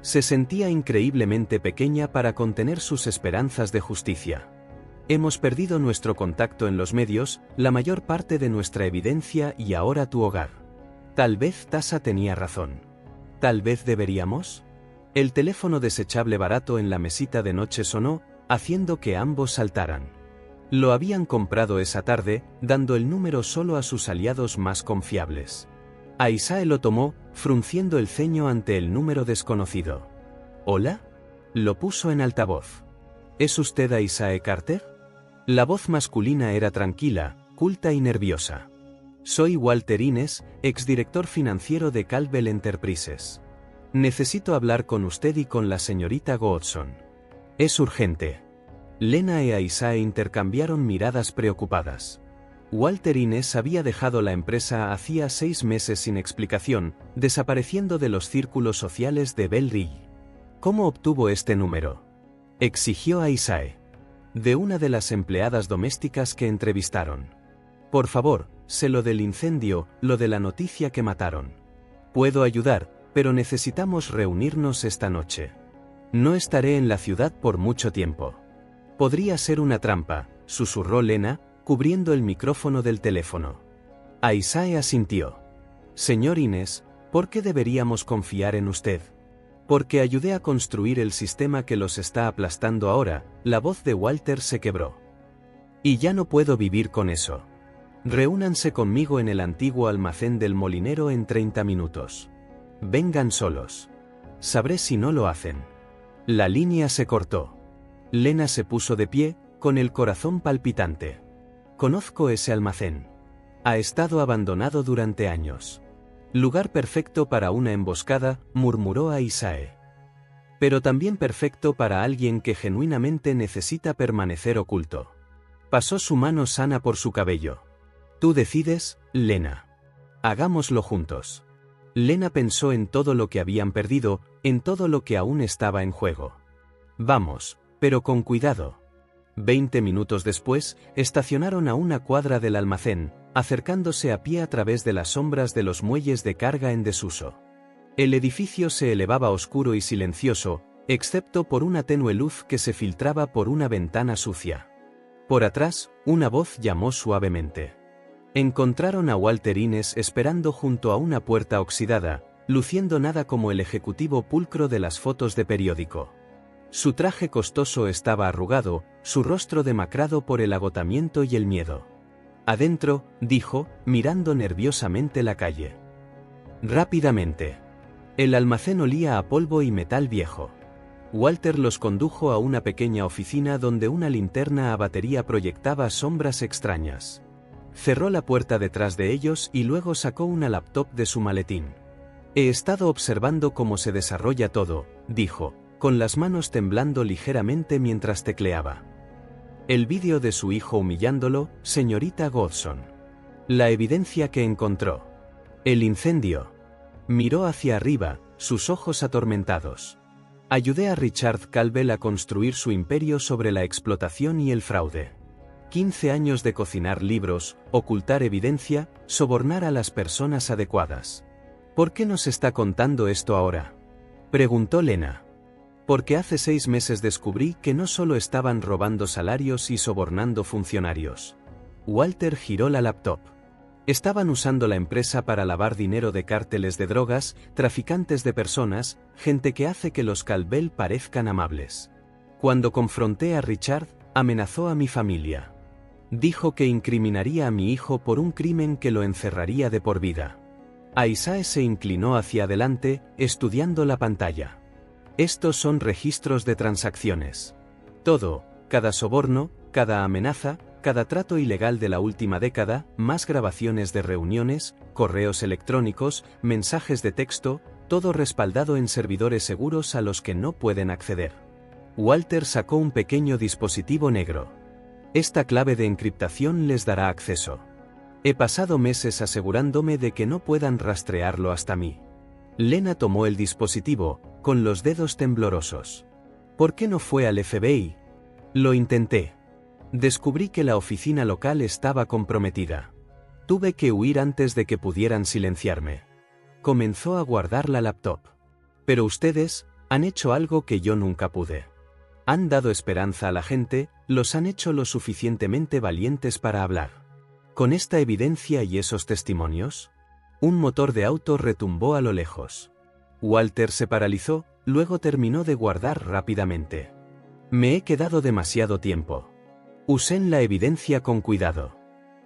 Se sentía increíblemente pequeña para contener sus esperanzas de justicia. Hemos perdido nuestro contacto en los medios, la mayor parte de nuestra evidencia y ahora tu hogar. Tal vez Tasa tenía razón. ¿Tal vez deberíamos? El teléfono desechable barato en la mesita de noche sonó, haciendo que ambos saltaran. Lo habían comprado esa tarde, dando el número solo a sus aliados más confiables. Aisae lo tomó, frunciendo el ceño ante el número desconocido. ¿Hola? Lo puso en altavoz. ¿Es usted Aisae Carter? La voz masculina era tranquila, culta y nerviosa. Soy Walter Innes, exdirector financiero de Caldwell Enterprises. Necesito hablar con usted y con la señorita Godson. Es urgente. Lena e Aisae intercambiaron miradas preocupadas. Walter Innes había dejado la empresa hacía 6 meses sin explicación, desapareciendo de los círculos sociales de Bell Ridge. ¿Cómo obtuvo este número?, exigió Aisae. De una de las empleadas domésticas que entrevistaron. Por favor, sé lo del incendio, lo de la noticia que mataron. Puedo ayudar, pero necesitamos reunirnos esta noche. No estaré en la ciudad por mucho tiempo. Podría ser una trampa, susurró Lena, cubriendo el micrófono del teléfono. Aisae asintió. Señor Innes, ¿por qué deberíamos confiar en usted? Porque ayudé a construir el sistema que los está aplastando ahora. La voz de Walter se quebró. Y ya no puedo vivir con eso. Reúnanse conmigo en el antiguo almacén del molinero en 30 minutos. Vengan solos. Sabré si no lo hacen. La línea se cortó. Lena se puso de pie, con el corazón palpitante. Conozco ese almacén. Ha estado abandonado durante años. Lugar perfecto para una emboscada, murmuró Aisae. Pero también perfecto para alguien que genuinamente necesita permanecer oculto. Pasó su mano sana por su cabello. Tú decides, Lena. Hagámoslo juntos. Lena pensó en todo lo que habían perdido, en todo lo que aún estaba en juego. Vamos, pero con cuidado. 20 minutos después, estacionaron a una cuadra del almacén, acercándose a pie a través de las sombras de los muelles de carga en desuso. El edificio se elevaba oscuro y silencioso, excepto por una tenue luz que se filtraba por una ventana sucia. Por atrás, una voz llamó suavemente. Encontraron a Walter Innes esperando junto a una puerta oxidada, luciendo nada como el ejecutivo pulcro de las fotos de periódico. Su traje costoso estaba arrugado, su rostro demacrado por el agotamiento y el miedo. Adentro, dijo, mirando nerviosamente la calle. Rápidamente. El almacén olía a polvo y metal viejo. Walter los condujo a una pequeña oficina donde una linterna a batería proyectaba sombras extrañas. Cerró la puerta detrás de ellos y luego sacó una laptop de su maletín. He estado observando cómo se desarrolla todo, dijo, con las manos temblando ligeramente mientras tecleaba. El vídeo de su hijo humillándolo, señorita Godson. La evidencia que encontró. El incendio. Miró hacia arriba, sus ojos atormentados. Ayudé a Richard Caldwell a construir su imperio sobre la explotación y el fraude. 15 años de cocinar libros, ocultar evidencia, sobornar a las personas adecuadas. ¿Por qué nos está contando esto ahora?, preguntó Lena. Porque hace 6 meses descubrí que no solo estaban robando salarios y sobornando funcionarios. Walter giró la laptop. Estaban usando la empresa para lavar dinero de cárteles de drogas, traficantes de personas, gente que hace que los Caldwell parezcan amables. Cuando confronté a Richard, amenazó a mi familia. Dijo que incriminaría a mi hijo por un crimen que lo encerraría de por vida. Aisae se inclinó hacia adelante, estudiando la pantalla. Estos son registros de transacciones. Todo, cada soborno, cada amenaza, cada trato ilegal de la última década, más grabaciones de reuniones, correos electrónicos, mensajes de texto, todo respaldado en servidores seguros a los que no pueden acceder. Walter sacó un pequeño dispositivo negro. Esta clave de encriptación les dará acceso. He pasado meses asegurándome de que no puedan rastrearlo hasta mí. Lena tomó el dispositivo, con los dedos temblorosos. ¿Por qué no fue al FBI? Lo intenté. Descubrí que la oficina local estaba comprometida. Tuve que huir antes de que pudieran silenciarme. Comenzó a guardar la laptop. Pero ustedes han hecho algo que yo nunca pude. Han dado esperanza a la gente, los han hecho lo suficientemente valientes para hablar. Con esta evidencia y esos testimonios, un motor de auto retumbó a lo lejos. Walter se paralizó, luego terminó de guardar rápidamente. Me he quedado demasiado tiempo. Usen la evidencia con cuidado.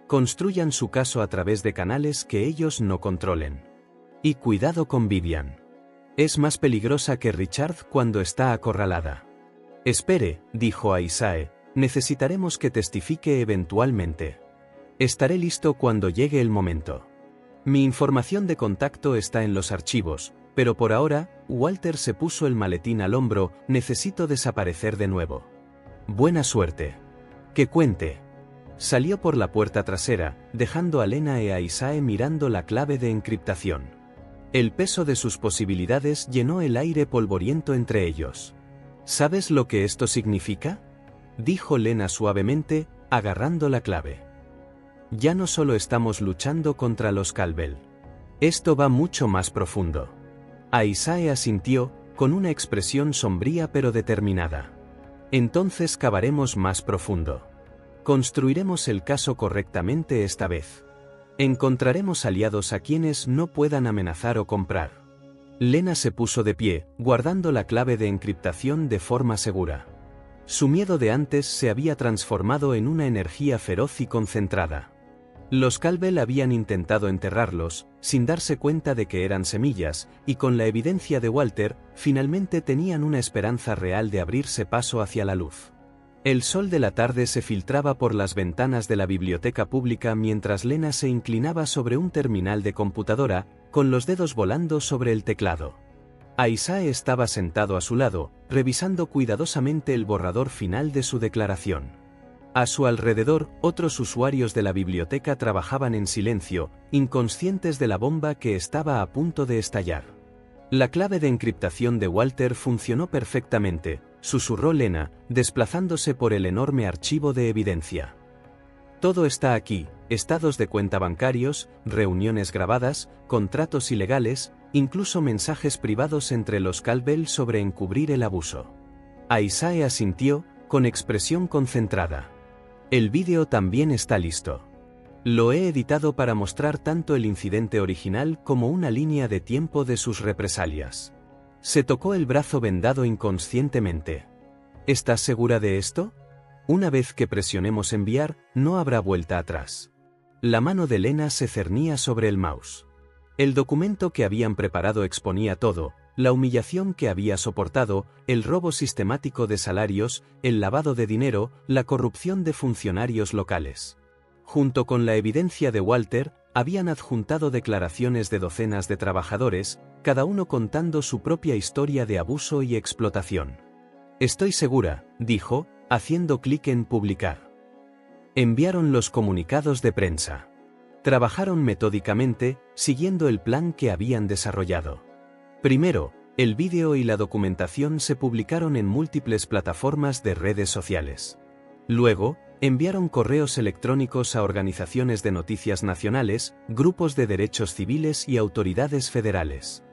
Construyan su caso a través de canales que ellos no controlen. Y cuidado con Vivian. Es más peligrosa que Richard cuando está acorralada. Espere, dijo a Isae, necesitaremos que testifique eventualmente. Estaré listo cuando llegue el momento. Mi información de contacto está en los archivos, pero por ahora, Walter se puso el maletín al hombro, necesito desaparecer de nuevo. Buena suerte. Que cuente. Salió por la puerta trasera, dejando a Lena y a Isae mirando la clave de encriptación. El peso de sus posibilidades llenó el aire polvoriento entre ellos. ¿Sabes lo que esto significa?, dijo Lena suavemente, agarrando la clave. Ya no solo estamos luchando contra los Caldwell. Esto va mucho más profundo. Isae asintió, con una expresión sombría pero determinada. Entonces cavaremos más profundo. Construiremos el caso correctamente esta vez. Encontraremos aliados a quienes no puedan amenazar o comprar. Lena se puso de pie, guardando la clave de encriptación de forma segura. Su miedo de antes se había transformado en una energía feroz y concentrada. Los Caldwell habían intentado enterrarlos, sin darse cuenta de que eran semillas, y con la evidencia de Walter, finalmente tenían una esperanza real de abrirse paso hacia la luz. El sol de la tarde se filtraba por las ventanas de la biblioteca pública mientras Lena se inclinaba sobre un terminal de computadora, con los dedos volando sobre el teclado. Isae estaba sentado a su lado, revisando cuidadosamente el borrador final de su declaración. A su alrededor, otros usuarios de la biblioteca trabajaban en silencio, inconscientes de la bomba que estaba a punto de estallar. La clave de encriptación de Walter funcionó perfectamente, susurró Lena, desplazándose por el enorme archivo de evidencia. Todo está aquí, estados de cuenta bancarios, reuniones grabadas, contratos ilegales, incluso mensajes privados entre los Caldwell sobre encubrir el abuso. Isae asintió, con expresión concentrada. El vídeo también está listo. Lo he editado para mostrar tanto el incidente original como una línea de tiempo de sus represalias. Se tocó el brazo vendado inconscientemente. ¿Estás segura de esto? Una vez que presionemos enviar, no habrá vuelta atrás. La mano de Lena se cernía sobre el mouse. El documento que habían preparado exponía todo: la humillación que había soportado, el robo sistemático de salarios, el lavado de dinero, la corrupción de funcionarios locales. Junto con la evidencia de Walter, habían adjuntado declaraciones de docenas de trabajadores, cada uno contando su propia historia de abuso y explotación. Estoy segura, dijo, haciendo clic en publicar. Enviaron los comunicados de prensa. Trabajaron metódicamente, siguiendo el plan que habían desarrollado. Primero, el vídeo y la documentación se publicaron en múltiples plataformas de redes sociales. Luego, enviaron correos electrónicos a organizaciones de noticias nacionales, grupos de derechos civiles y autoridades federales.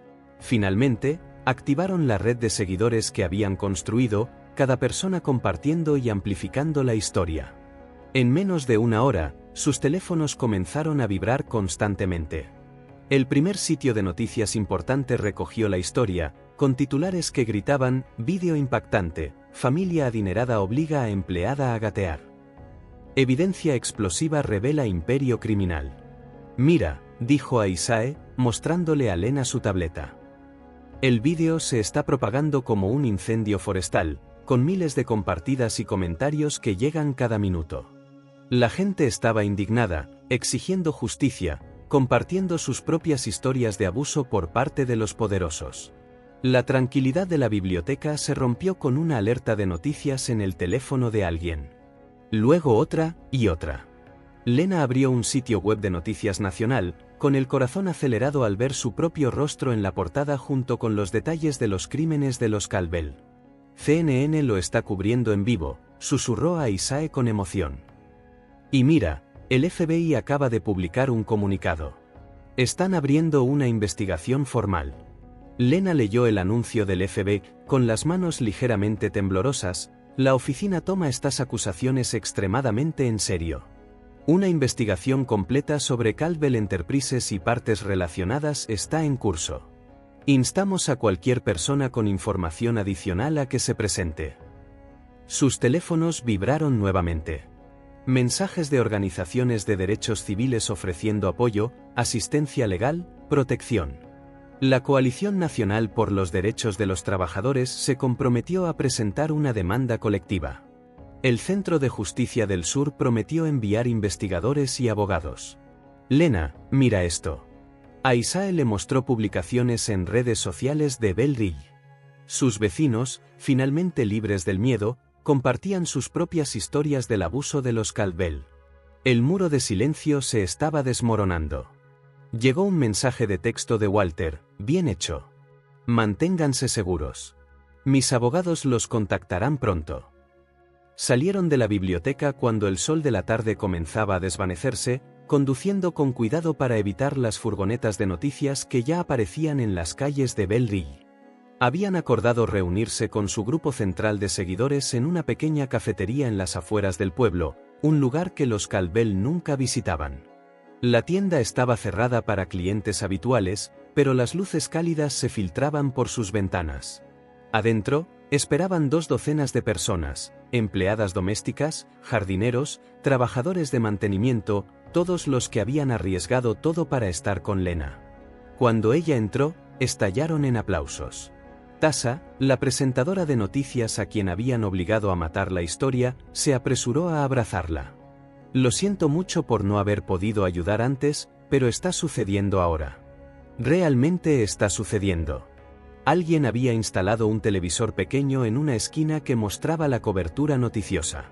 Finalmente, activaron la red de seguidores que habían construido, cada persona compartiendo y amplificando la historia. En menos de una hora, sus teléfonos comenzaron a vibrar constantemente. El primer sitio de noticias importante recogió la historia, con titulares que gritaban: vídeo impactante, familia adinerada obliga a empleada a gatear. Evidencia explosiva revela imperio criminal. Mira, dijo Isae, mostrándole a Lena su tableta. El vídeo se está propagando como un incendio forestal, con miles de compartidas y comentarios que llegan cada minuto. La gente estaba indignada, exigiendo justicia, compartiendo sus propias historias de abuso por parte de los poderosos. La tranquilidad de la biblioteca se rompió con una alerta de noticias en el teléfono de alguien. Luego otra, y otra. Lena abrió un sitio web de noticias nacional, con el corazón acelerado al ver su propio rostro en la portada junto con los detalles de los crímenes de los Caldwell. CNN lo está cubriendo en vivo, susurró a Isae con emoción. Y mira, El FBI acaba de publicar un comunicado. Están abriendo una investigación formal. Lena leyó el anuncio del FBI, con las manos ligeramente temblorosas. La oficina toma estas acusaciones extremadamente en serio. Una investigación completa sobre Caldwell Enterprises y partes relacionadas está en curso. Instamos a cualquier persona con información adicional a que se presente. Sus teléfonos vibraron nuevamente. Mensajes de organizaciones de derechos civiles ofreciendo apoyo, asistencia legal, protección. La Coalición Nacional por los Derechos de los Trabajadores se comprometió a presentar una demanda colectiva. El Centro de Justicia del Sur prometió enviar investigadores y abogados. Lena, mira esto. A Isae le mostró publicaciones en redes sociales de Belle Rille. Sus vecinos, finalmente libres del miedo, compartían sus propias historias del abuso de los Caldwell. El muro de silencio se estaba desmoronando. Llegó un mensaje de texto de Walter: bien hecho. Manténganse seguros. Mis abogados los contactarán pronto. Salieron de la biblioteca cuando el sol de la tarde comenzaba a desvanecerse, conduciendo con cuidado para evitar las furgonetas de noticias que ya aparecían en las calles de Belle Rille. Habían acordado reunirse con su grupo central de seguidores en una pequeña cafetería en las afueras del pueblo, un lugar que los Caldwell nunca visitaban. La tienda estaba cerrada para clientes habituales, pero las luces cálidas se filtraban por sus ventanas. Adentro, esperaban 2 docenas de personas, empleadas domésticas, jardineros, trabajadores de mantenimiento, todos los que habían arriesgado todo para estar con Lena. Cuando ella entró, estallaron en aplausos. Tasha, la presentadora de noticias a quien habían obligado a matar la historia, se apresuró a abrazarla. Lo siento mucho por no haber podido ayudar antes, pero está sucediendo ahora. Realmente está sucediendo. Alguien había instalado un televisor pequeño en una esquina que mostraba la cobertura noticiosa.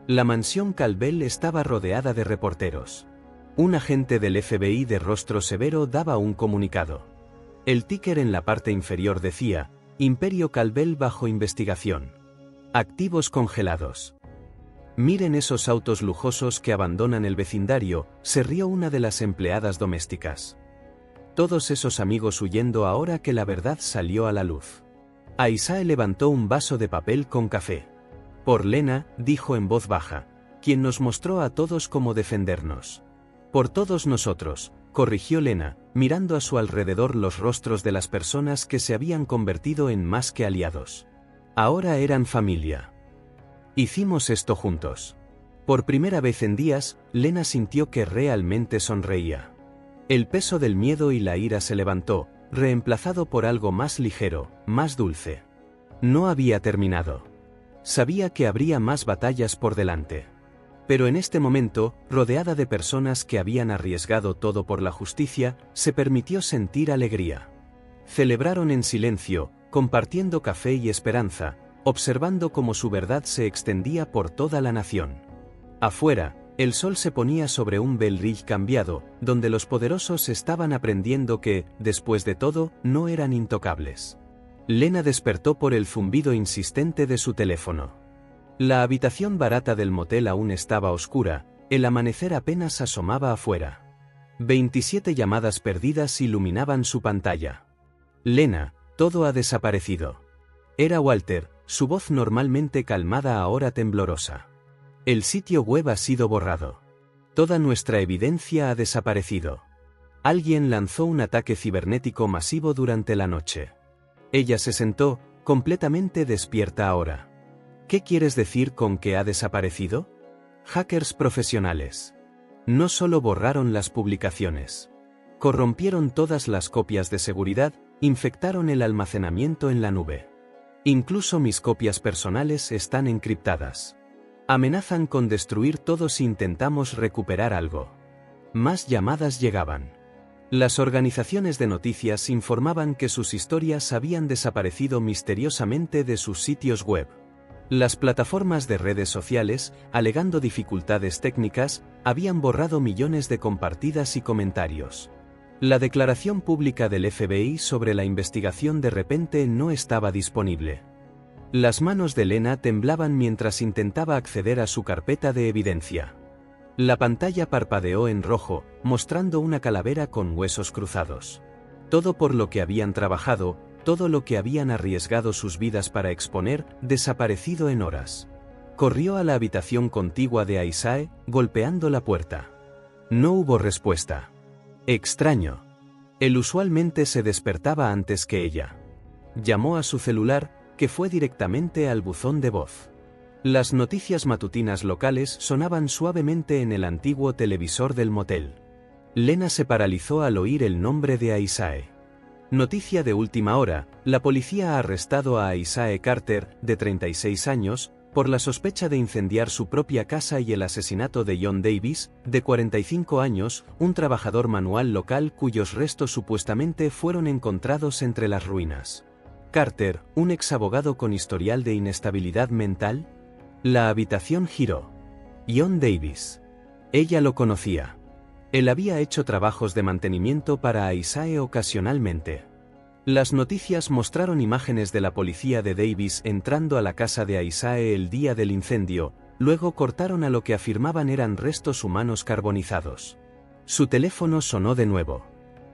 La mansión Caldwell estaba rodeada de reporteros. Un agente del FBI de rostro severo daba un comunicado. El ticker en la parte inferior decía: Imperio Caldwell bajo investigación. Activos congelados. Miren esos autos lujosos que abandonan el vecindario, se rió una de las empleadas domésticas. Todos esos amigos huyendo ahora que la verdad salió a la luz. Isae levantó un vaso de papel con café. Por Lena, dijo en voz baja, quien nos mostró a todos cómo defendernos. Por todos nosotros, corrigió Lena, mirando a su alrededor los rostros de las personas que se habían convertido en más que aliados. Ahora eran familia. Hicimos esto juntos. Por primera vez en días, Lena sintió que realmente sonreía. El peso del miedo y la ira se levantó, reemplazado por algo más ligero, más dulce. No había terminado. Sabía que habría más batallas por delante. Pero en este momento, rodeada de personas que habían arriesgado todo por la justicia, se permitió sentir alegría. Celebraron en silencio, compartiendo café y esperanza, observando cómo su verdad se extendía por toda la nación. Afuera, el sol se ponía sobre un Belle Rille cambiado, donde los poderosos estaban aprendiendo que, después de todo, no eran intocables. Lena despertó por el zumbido insistente de su teléfono. La habitación barata del motel aún estaba oscura, el amanecer apenas asomaba afuera. 27 llamadas perdidas iluminaban su pantalla. Lena, todo ha desaparecido. Era Walter, su voz normalmente calmada ahora temblorosa. El sitio web ha sido borrado. Toda nuestra evidencia ha desaparecido. Alguien lanzó un ataque cibernético masivo durante la noche. Ella se sentó, completamente despierta ahora. ¿Qué quieres decir con que ha desaparecido? Hackers profesionales. No solo borraron las publicaciones. Corrompieron todas las copias de seguridad, infectaron el almacenamiento en la nube. Incluso mis copias personales están encriptadas. Amenazan con destruir todo si intentamos recuperar algo. Más llamadas llegaban. Las organizaciones de noticias informaban que sus historias habían desaparecido misteriosamente de sus sitios web. Las plataformas de redes sociales, alegando dificultades técnicas, habían borrado millones de compartidas y comentarios. La declaración pública del FBI sobre la investigación de repente no estaba disponible. Las manos de Lena temblaban mientras intentaba acceder a su carpeta de evidencia. La pantalla parpadeó en rojo, mostrando una calavera con huesos cruzados. Todo por lo que habían trabajado, todo lo que habían arriesgado sus vidas para exponer, desaparecido en horas. Corrió a la habitación contigua de Aisae, golpeando la puerta. No hubo respuesta. Extraño. Él usualmente se despertaba antes que ella. Llamó a su celular, que fue directamente al buzón de voz. Las noticias matutinas locales sonaban suavemente en el antiguo televisor del motel. Lena se paralizó al oír el nombre de Aisae. Noticia de última hora: la policía ha arrestado a Aisae Carter, de 36 años, por la sospecha de incendiar su propia casa y el asesinato de John Davis, de 45 años, un trabajador manual local cuyos restos supuestamente fueron encontrados entre las ruinas. Carter, un exabogado con historial de inestabilidad mental. La habitación giró. John Davis. Ella lo conocía. Él había hecho trabajos de mantenimiento para Aisae ocasionalmente. Las noticias mostraron imágenes de la policía de Davis entrando a la casa de Aisae el día del incendio, luego cortaron a lo que afirmaban eran restos humanos carbonizados. Su teléfono sonó de nuevo.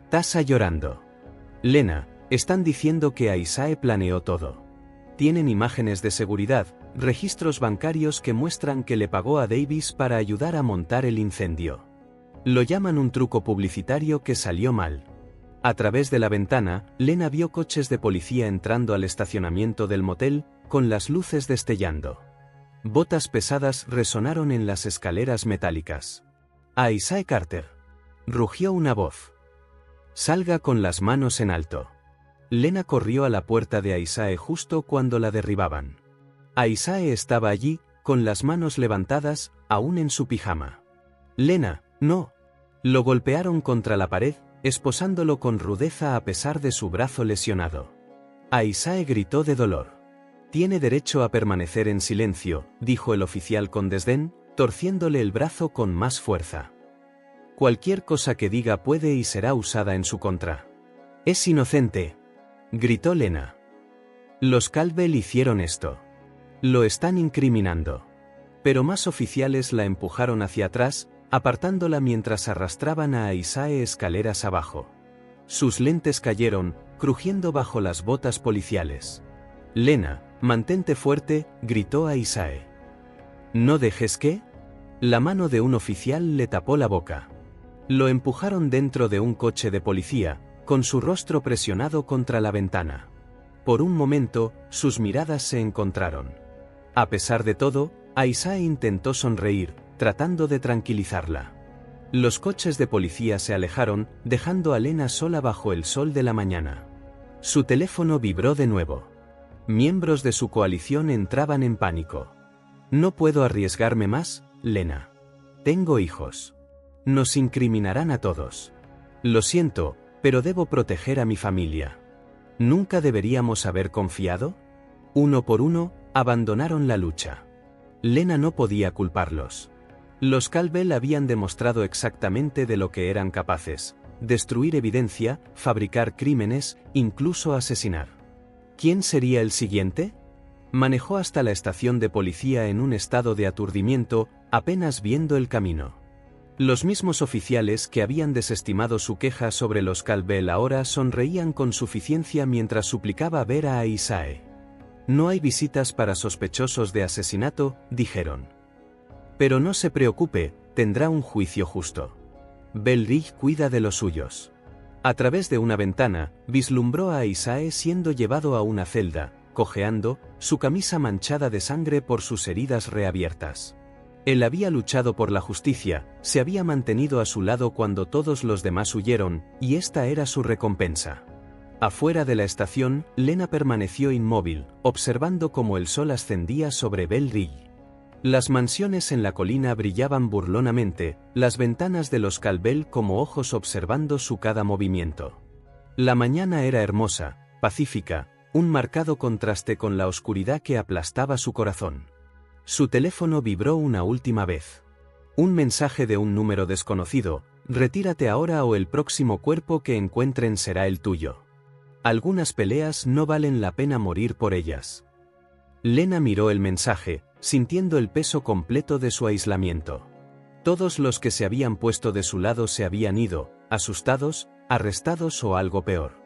Tasa llorando. Lena, están diciendo que Aisae planeó todo. Tienen imágenes de seguridad, registros bancarios que muestran que le pagó a Davis para ayudar a montar el incendio. Lo llaman un truco publicitario que salió mal. A través de la ventana, Lena vio coches de policía entrando al estacionamiento del motel, con las luces destellando. Botas pesadas resonaron en las escaleras metálicas. Aisae Carter. Rugió una voz. Salga con las manos en alto. Lena corrió a la puerta de Aisae justo cuando la derribaban. Aisae estaba allí, con las manos levantadas, aún en su pijama. Lena, no. Lo golpearon contra la pared, esposándolo con rudeza a pesar de su brazo lesionado. Aisae gritó de dolor. Tiene derecho a permanecer en silencio, dijo el oficial con desdén, torciéndole el brazo con más fuerza. Cualquier cosa que diga puede y será usada en su contra. Es inocente, gritó Lena. Los Caldwell hicieron esto. Lo están incriminando. Pero más oficiales la empujaron hacia atrás, apartándola mientras arrastraban a Aisae escaleras abajo. Sus lentes cayeron, crujiendo bajo las botas policiales. Lena, mantente fuerte, gritó Aisae. ¿No dejes que? La mano de un oficial le tapó la boca. Lo empujaron dentro de un coche de policía, con su rostro presionado contra la ventana. Por un momento, sus miradas se encontraron. A pesar de todo, Aisae intentó sonreír, tratando de tranquilizarla. Los coches de policía se alejaron, dejando a Lena sola bajo el sol de la mañana. Su teléfono vibró de nuevo. Miembros de su coalición entraban en pánico. No puedo arriesgarme más, Lena. Tengo hijos. Nos incriminarán a todos. Lo siento, pero debo proteger a mi familia. ¿Nunca deberíamos haber confiado? Uno por uno, abandonaron la lucha. Lena no podía culparlos. Los Caldwell habían demostrado exactamente de lo que eran capaces: destruir evidencia, fabricar crímenes, incluso asesinar. ¿Quién sería el siguiente? Manejó hasta la estación de policía en un estado de aturdimiento, apenas viendo el camino. Los mismos oficiales que habían desestimado su queja sobre los Caldwell ahora sonreían con suficiencia mientras suplicaba ver a Aisae. No hay visitas para sospechosos de asesinato, dijeron. Pero no se preocupe, tendrá un juicio justo. Bellridge cuida de los suyos. A través de una ventana, vislumbró a Aisae siendo llevado a una celda, cojeando, su camisa manchada de sangre por sus heridas reabiertas. Él había luchado por la justicia, se había mantenido a su lado cuando todos los demás huyeron, y esta era su recompensa. Afuera de la estación, Lena permaneció inmóvil, observando cómo el sol ascendía sobre Bellridge. Las mansiones en la colina brillaban burlonamente, las ventanas de los Caldwell como ojos observando su cada movimiento. La mañana era hermosa, pacífica, un marcado contraste con la oscuridad que aplastaba su corazón. Su teléfono vibró una última vez. Un mensaje de un número desconocido: retírate ahora o el próximo cuerpo que encuentren será el tuyo. Algunas peleas no valen la pena morir por ellas. Lena miró el mensaje, sintiendo el peso completo de su aislamiento. Todos los que se habían puesto de su lado se habían ido, asustados, arrestados o algo peor.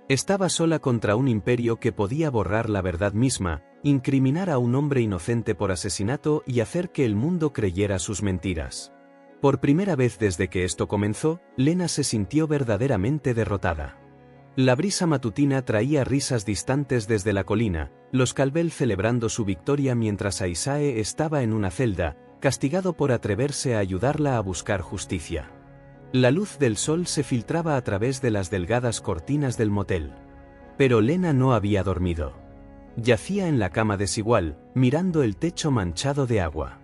Estaba sola contra un imperio que podía borrar la verdad misma, incriminar a un hombre inocente por asesinato y hacer que el mundo creyera sus mentiras. Por primera vez desde que esto comenzó, Lena se sintió verdaderamente derrotada. La brisa matutina traía risas distantes desde la colina, los Calvel celebrando su victoria mientras Isaiah estaba en una celda, castigado por atreverse a ayudarla a buscar justicia. La luz del sol se filtraba a través de las delgadas cortinas del motel. Pero Lena no había dormido. Yacía en la cama desigual, mirando el techo manchado de agua.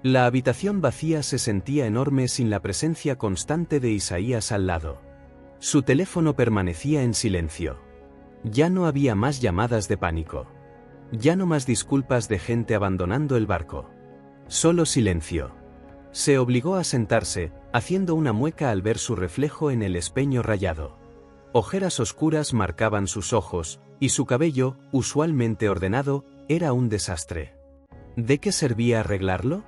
La habitación vacía se sentía enorme sin la presencia constante de Isaías al lado. Su teléfono permanecía en silencio. Ya no había más llamadas de pánico. Ya no más disculpas de gente abandonando el barco. Solo silencio. Se obligó a sentarse, haciendo una mueca al ver su reflejo en el espejo rayado. Ojeras oscuras marcaban sus ojos, y su cabello, usualmente ordenado, era un desastre. ¿De qué servía arreglarlo?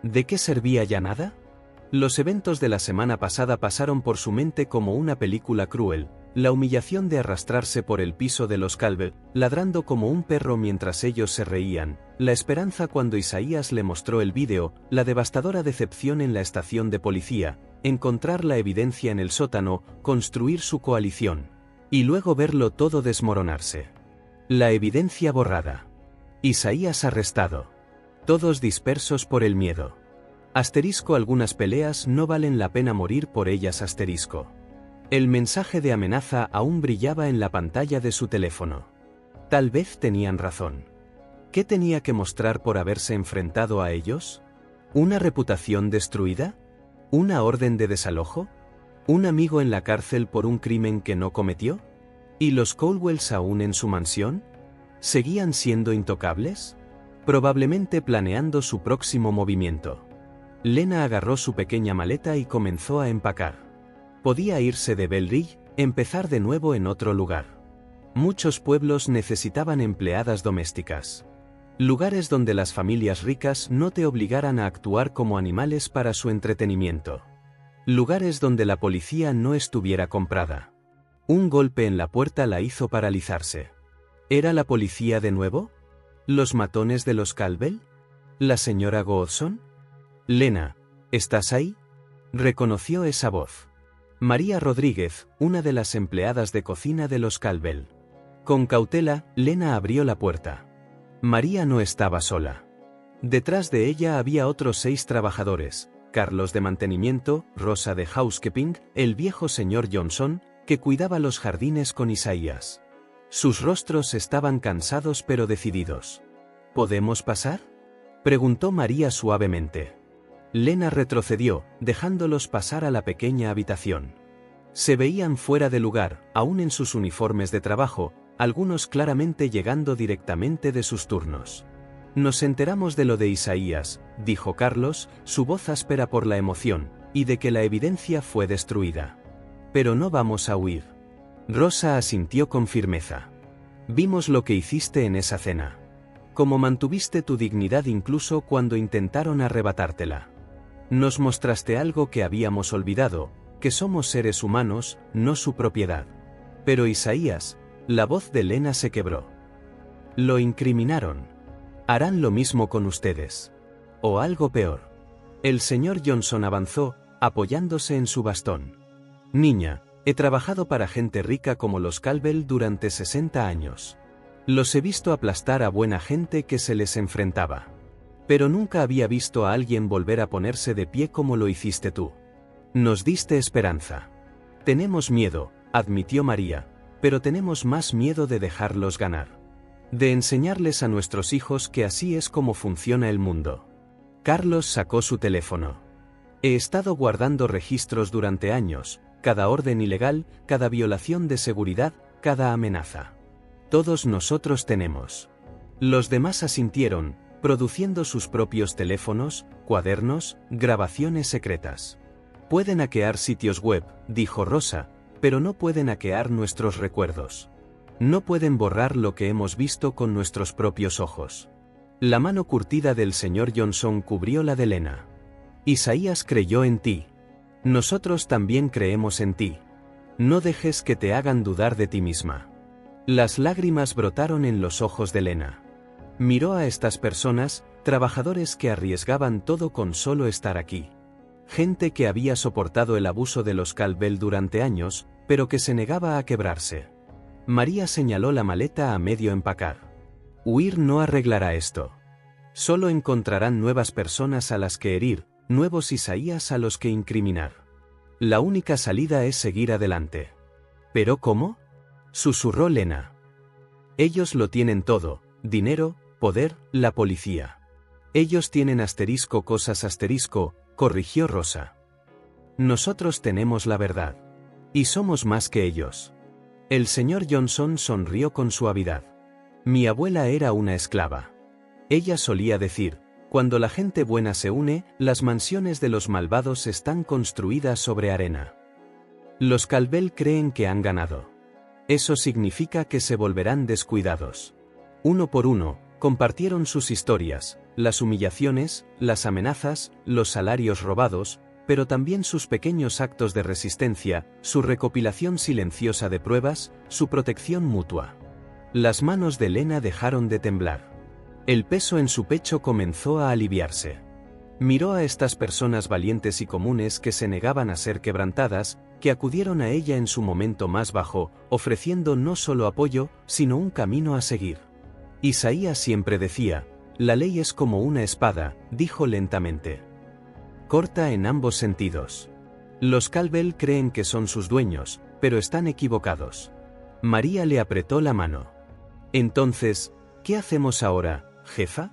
¿De qué servía ya nada? Los eventos de la semana pasada pasaron por su mente como una película cruel, la humillación de arrastrarse por el piso de los Calvel, ladrando como un perro mientras ellos se reían, la esperanza cuando Isaías le mostró el vídeo, la devastadora decepción en la estación de policía, encontrar la evidencia en el sótano, construir su coalición. Y luego verlo todo desmoronarse. La evidencia borrada. Isaías arrestado. Todos dispersos por el miedo. Asterisco algunas peleas no valen la pena morir por ellas asterisco. El mensaje de amenaza aún brillaba en la pantalla de su teléfono. Tal vez tenían razón. ¿Qué tenía que mostrar por haberse enfrentado a ellos? ¿Una reputación destruida? ¿Una orden de desalojo? ¿Un amigo en la cárcel por un crimen que no cometió? ¿Y los Caldwells aún en su mansión? ¿Seguían siendo intocables? Probablemente planeando su próximo movimiento. Lena agarró su pequeña maleta y comenzó a empacar. Podía irse de Bell Ridge, empezar de nuevo en otro lugar. Muchos pueblos necesitaban empleadas domésticas. Lugares donde las familias ricas no te obligaran a actuar como animales para su entretenimiento. Lugares donde la policía no estuviera comprada. Un golpe en la puerta la hizo paralizarse. ¿Era la policía de nuevo? ¿Los matones de los Calvel? ¿La señora Godson? Lena, ¿estás ahí? Reconoció esa voz. María Rodríguez, una de las empleadas de cocina de los Calvel. Con cautela, Lena abrió la puerta. María no estaba sola. Detrás de ella había otros 6 trabajadores, Carlos de mantenimiento, Rosa de housekeeping, el viejo señor Johnson, que cuidaba los jardines con Isaías. Sus rostros estaban cansados pero decididos. ¿Podemos pasar?, preguntó María suavemente. Lena retrocedió, dejándolos pasar a la pequeña habitación. Se veían fuera de lugar, aún en sus uniformes de trabajo, algunos claramente llegando directamente de sus turnos. Nos enteramos de lo de Isaías, dijo Carlos, su voz áspera por la emoción, y de que la evidencia fue destruida. Pero no vamos a huir. Rosa asintió con firmeza. Vimos lo que hiciste en esa cena. Cómo mantuviste tu dignidad incluso cuando intentaron arrebatártela. Nos mostraste algo que habíamos olvidado, que somos seres humanos, no su propiedad. Pero Isaías, la voz de Lena se quebró. Lo incriminaron. Harán lo mismo con ustedes. O algo peor. El señor Johnson avanzó, apoyándose en su bastón. Niña, he trabajado para gente rica como los Calvel durante 60 años. Los he visto aplastar a buena gente que se les enfrentaba. Pero nunca había visto a alguien volver a ponerse de pie como lo hiciste tú. Nos diste esperanza. Tenemos miedo, admitió María, pero tenemos más miedo de dejarlos ganar. De enseñarles a nuestros hijos que así es como funciona el mundo. Carlos sacó su teléfono. He estado guardando registros durante años, cada orden ilegal, cada violación de seguridad, cada amenaza. Todos nosotros tenemos. Los demás asintieron, produciendo sus propios teléfonos, cuadernos, grabaciones secretas. Pueden hackear sitios web, dijo Rosa, pero no pueden hackear nuestros recuerdos. No pueden borrar lo que hemos visto con nuestros propios ojos. La mano curtida del señor Johnson cubrió la de Lena. Isaías creyó en ti. Nosotros también creemos en ti. No dejes que te hagan dudar de ti misma. Las lágrimas brotaron en los ojos de Lena. Miró a estas personas, trabajadores que arriesgaban todo con solo estar aquí. Gente que había soportado el abuso de los Caldwell durante años, pero que se negaba a quebrarse. María señaló la maleta a medio empacar. Huir no arreglará esto. Solo encontrarán nuevas personas a las que herir, nuevos Isaías a los que incriminar. La única salida es seguir adelante. ¿Pero cómo?, susurró Lena. Ellos lo tienen todo: dinero, poder, la policía. Ellos tienen cosas corrigió Rosa. Nosotros tenemos la verdad. Y somos más que ellos. El señor Johnson sonrió con suavidad. Mi abuela era una esclava. Ella solía decir: cuando la gente buena se une, las mansiones de los malvados están construidas sobre arena. Los Caldwell creen que han ganado. Eso significa que se volverán descuidados. Uno por uno, compartieron sus historias, las humillaciones, las amenazas, los salarios robados, pero también sus pequeños actos de resistencia, su recopilación silenciosa de pruebas, su protección mutua. Las manos de Lena dejaron de temblar. El peso en su pecho comenzó a aliviarse. Miró a estas personas valientes y comunes que se negaban a ser quebrantadas, que acudieron a ella en su momento más bajo, ofreciendo no solo apoyo, sino un camino a seguir. Isaías siempre decía: la ley es como una espada, dijo lentamente. Corta en ambos sentidos. Los Caldwell creen que son sus dueños, pero están equivocados. María le apretó la mano. Entonces, ¿qué hacemos ahora, jefa?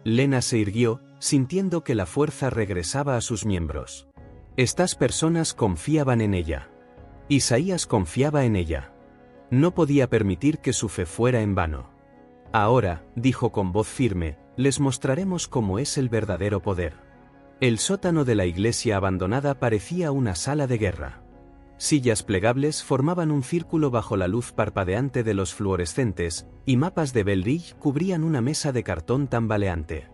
Lena se irguió, sintiendo que la fuerza regresaba a sus miembros. Estas personas confiaban en ella. Isaías confiaba en ella. No podía permitir que su fe fuera en vano. Ahora, dijo con voz firme, les mostraremos cómo es el verdadero poder. El sótano de la iglesia abandonada parecía una sala de guerra. Sillas plegables formaban un círculo bajo la luz parpadeante de los fluorescentes, y mapas de Belridge cubrían una mesa de cartón tambaleante.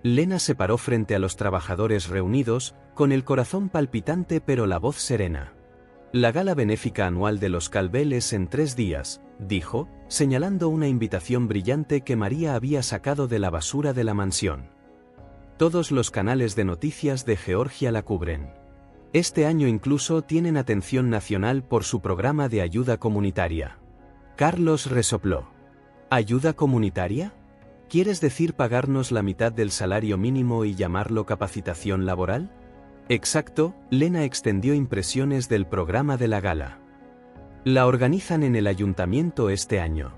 Lena se paró frente a los trabajadores reunidos, con el corazón palpitante pero la voz serena. La gala benéfica anual de los Caldwell es en 3 días, dijo, señalando una invitación brillante que María había sacado de la basura de la mansión. Todos los canales de noticias de Georgia la cubren. Este año incluso tienen atención nacional por su programa de ayuda comunitaria. Carlos resopló. ¿Ayuda comunitaria? ¿Quieres decir pagarnos la mitad del salario mínimo y llamarlo capacitación laboral? Exacto, Lena extendió impresiones del programa de la gala. La organizan en el ayuntamiento este año.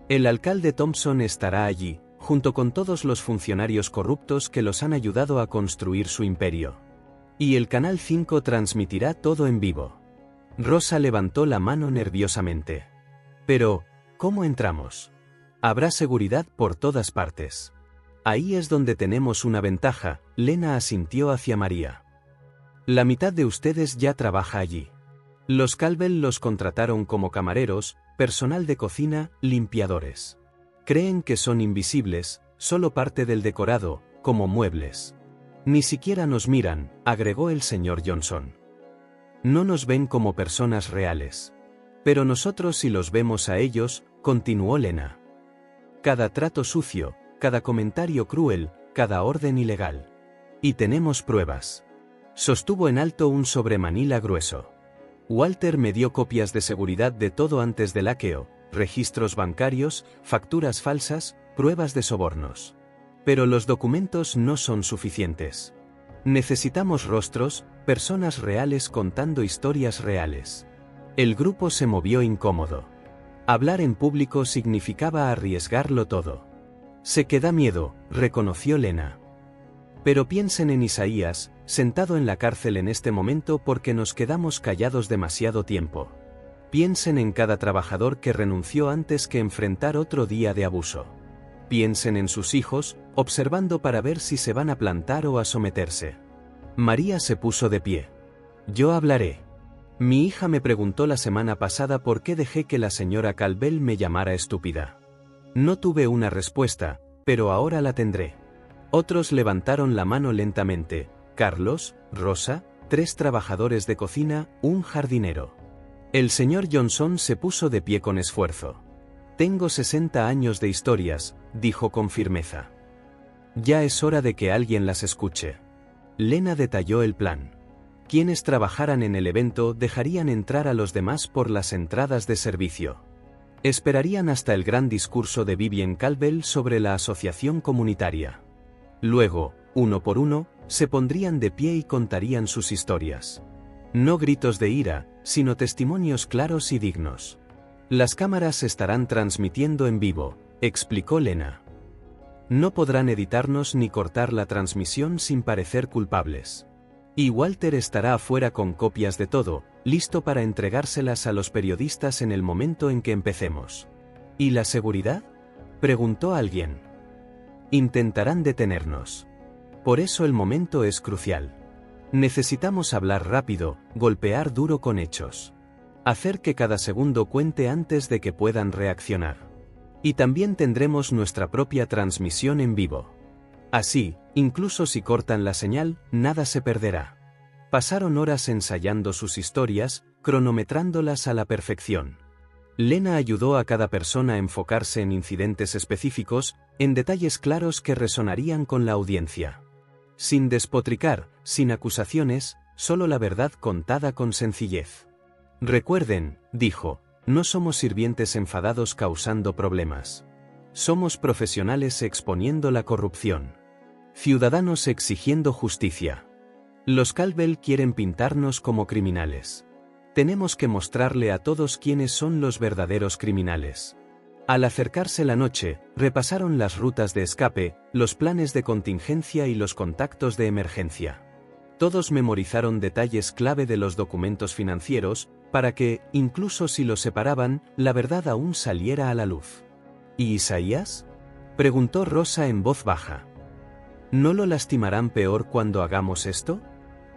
El alcalde Thompson estará allí, junto con todos los funcionarios corruptos que los han ayudado a construir su imperio. Y el Canal 5 transmitirá todo en vivo. Rosa levantó la mano nerviosamente. Pero, ¿cómo entramos? Habrá seguridad por todas partes. Ahí es donde tenemos una ventaja, Lena asintió hacia María. La mitad de ustedes ya trabaja allí. Los Caldwell los contrataron como camareros, personal de cocina, limpiadores. Creen que son invisibles, solo parte del decorado, como muebles. Ni siquiera nos miran, agregó el señor Johnson. No nos ven como personas reales. Pero nosotros sí los vemos a ellos, continuó Lena. Cada trato sucio, cada comentario cruel, cada orden ilegal. Y tenemos pruebas. Sostuvo en alto un sobremanila grueso. Walter me dio copias de seguridad de todo antes del hackeo, registros bancarios, facturas falsas, pruebas de sobornos. Pero los documentos no son suficientes. Necesitamos rostros, personas reales contando historias reales. El grupo se movió incómodo. Hablar en público significaba arriesgarlo todo. Sé que da miedo, reconoció Lena. Pero piensen en Isaías, sentado en la cárcel en este momento porque nos quedamos callados demasiado tiempo. Piensen en cada trabajador que renunció antes que enfrentar otro día de abuso. Piensen en sus hijos, observando para ver si se van a plantar o a someterse. María se puso de pie. Yo hablaré. Mi hija me preguntó la semana pasada por qué dejé que la señora Caldwell me llamara estúpida. No tuve una respuesta, pero ahora la tendré. Otros levantaron la mano lentamente, Carlos, Rosa, 3 trabajadores de cocina, un jardinero. El señor Johnson se puso de pie con esfuerzo. Tengo 60 años de historias, dijo con firmeza. Ya es hora de que alguien las escuche. Lena detalló el plan. Quienes trabajaran en el evento dejarían entrar a los demás por las entradas de servicio. Esperarían hasta el gran discurso de Vivienne Caldwell sobre la asociación comunitaria. Luego, uno por uno, se pondrían de pie y contarían sus historias. No gritos de ira, sino testimonios claros y dignos. Las cámaras estarán transmitiendo en vivo, explicó Lena. No podrán editarnos ni cortar la transmisión sin parecer culpables. Y Walter estará afuera con copias de todo, listo para entregárselas a los periodistas en el momento en que empecemos. ¿Y la seguridad?, preguntó alguien. Intentarán detenernos. Por eso el momento es crucial. Necesitamos hablar rápido, golpear duro con hechos. Hacer que cada segundo cuente antes de que puedan reaccionar. Y también tendremos nuestra propia transmisión en vivo. Así, incluso si cortan la señal, nada se perderá. Pasaron horas ensayando sus historias, cronometrándolas a la perfección. Lena ayudó a cada persona a enfocarse en incidentes específicos, en detalles claros que resonarían con la audiencia. Sin despotricar, sin acusaciones, solo la verdad contada con sencillez. Recuerden, dijo, no somos sirvientes enfadados causando problemas. Somos profesionales exponiendo la corrupción. Ciudadanos exigiendo justicia. Los Caldwell quieren pintarnos como criminales. Tenemos que mostrarle a todos quiénes son los verdaderos criminales. Al acercarse la noche, repasaron las rutas de escape, los planes de contingencia y los contactos de emergencia. Todos memorizaron detalles clave de los documentos financieros, para que, incluso si los separaban, la verdad aún saliera a la luz. ¿Y Isaías?, preguntó Rosa en voz baja. ¿No lo lastimarán peor cuando hagamos esto?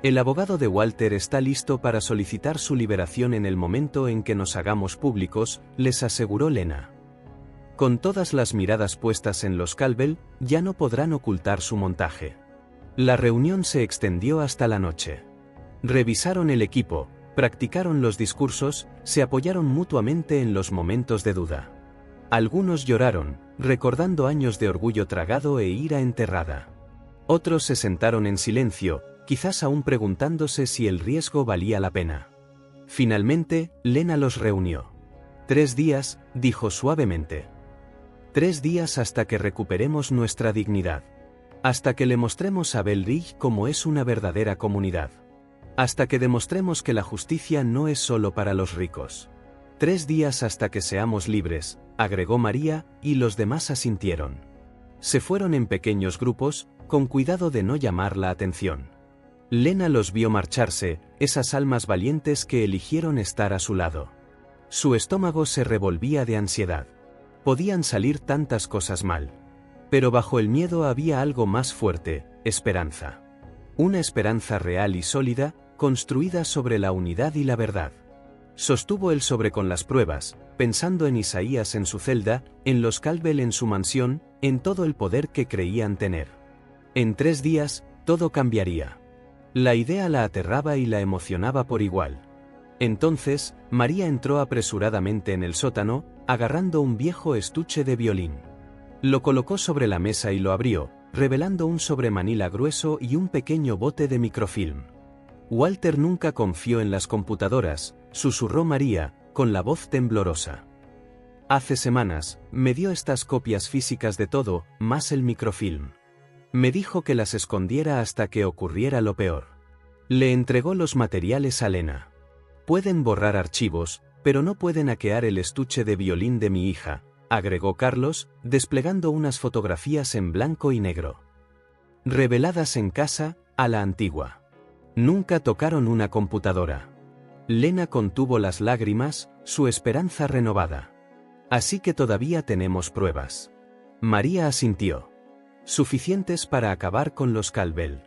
El abogado de Walter está listo para solicitar su liberación en el momento en que nos hagamos públicos, les aseguró Lena. Con todas las miradas puestas en los Caldwell, ya no podrán ocultar su montaje. La reunión se extendió hasta la noche. Revisaron el equipo, practicaron los discursos, se apoyaron mutuamente en los momentos de duda. Algunos lloraron, recordando años de orgullo tragado e ira enterrada. Otros se sentaron en silencio, quizás aún preguntándose si el riesgo valía la pena. Finalmente, Lena los reunió. 3 días, dijo suavemente. 3 días hasta que recuperemos nuestra dignidad. Hasta que le mostremos a Bell Ridge cómo es una verdadera comunidad. Hasta que demostremos que la justicia no es solo para los ricos. 3 días hasta que seamos libres, agregó María, y los demás asintieron. Se fueron en pequeños grupos, con cuidado de no llamar la atención. Lena los vio marcharse, esas almas valientes que eligieron estar a su lado. Su estómago se revolvía de ansiedad. Podían salir tantas cosas mal. Pero bajo el miedo había algo más fuerte, esperanza. Una esperanza real y sólida, construida sobre la unidad y la verdad. Sostuvo él sobre con las pruebas, pensando en Isaías en su celda, en los Caldwell en su mansión, en todo el poder que creían tener. En 3 días, todo cambiaría. La idea la aterraba y la emocionaba por igual. Entonces, María entró apresuradamente en el sótano, agarrando un viejo estuche de violín. Lo colocó sobre la mesa y lo abrió, revelando un sobremanila grueso y un pequeño bote de microfilm. Walter nunca confió en las computadoras, susurró María, con la voz temblorosa. Hace semanas, me dio estas copias físicas de todo, más el microfilm. Me dijo que las escondiera hasta que ocurriera lo peor. Le entregó los materiales a Lena. Pueden borrar archivos, pero no pueden hackear el estuche de violín de mi hija, agregó Carlos, desplegando unas fotografías en blanco y negro. Reveladas en casa, a la antigua. Nunca tocaron una computadora. Lena contuvo las lágrimas, su esperanza renovada. Así que todavía tenemos pruebas. María asintió. Suficientes para acabar con los Caldwell.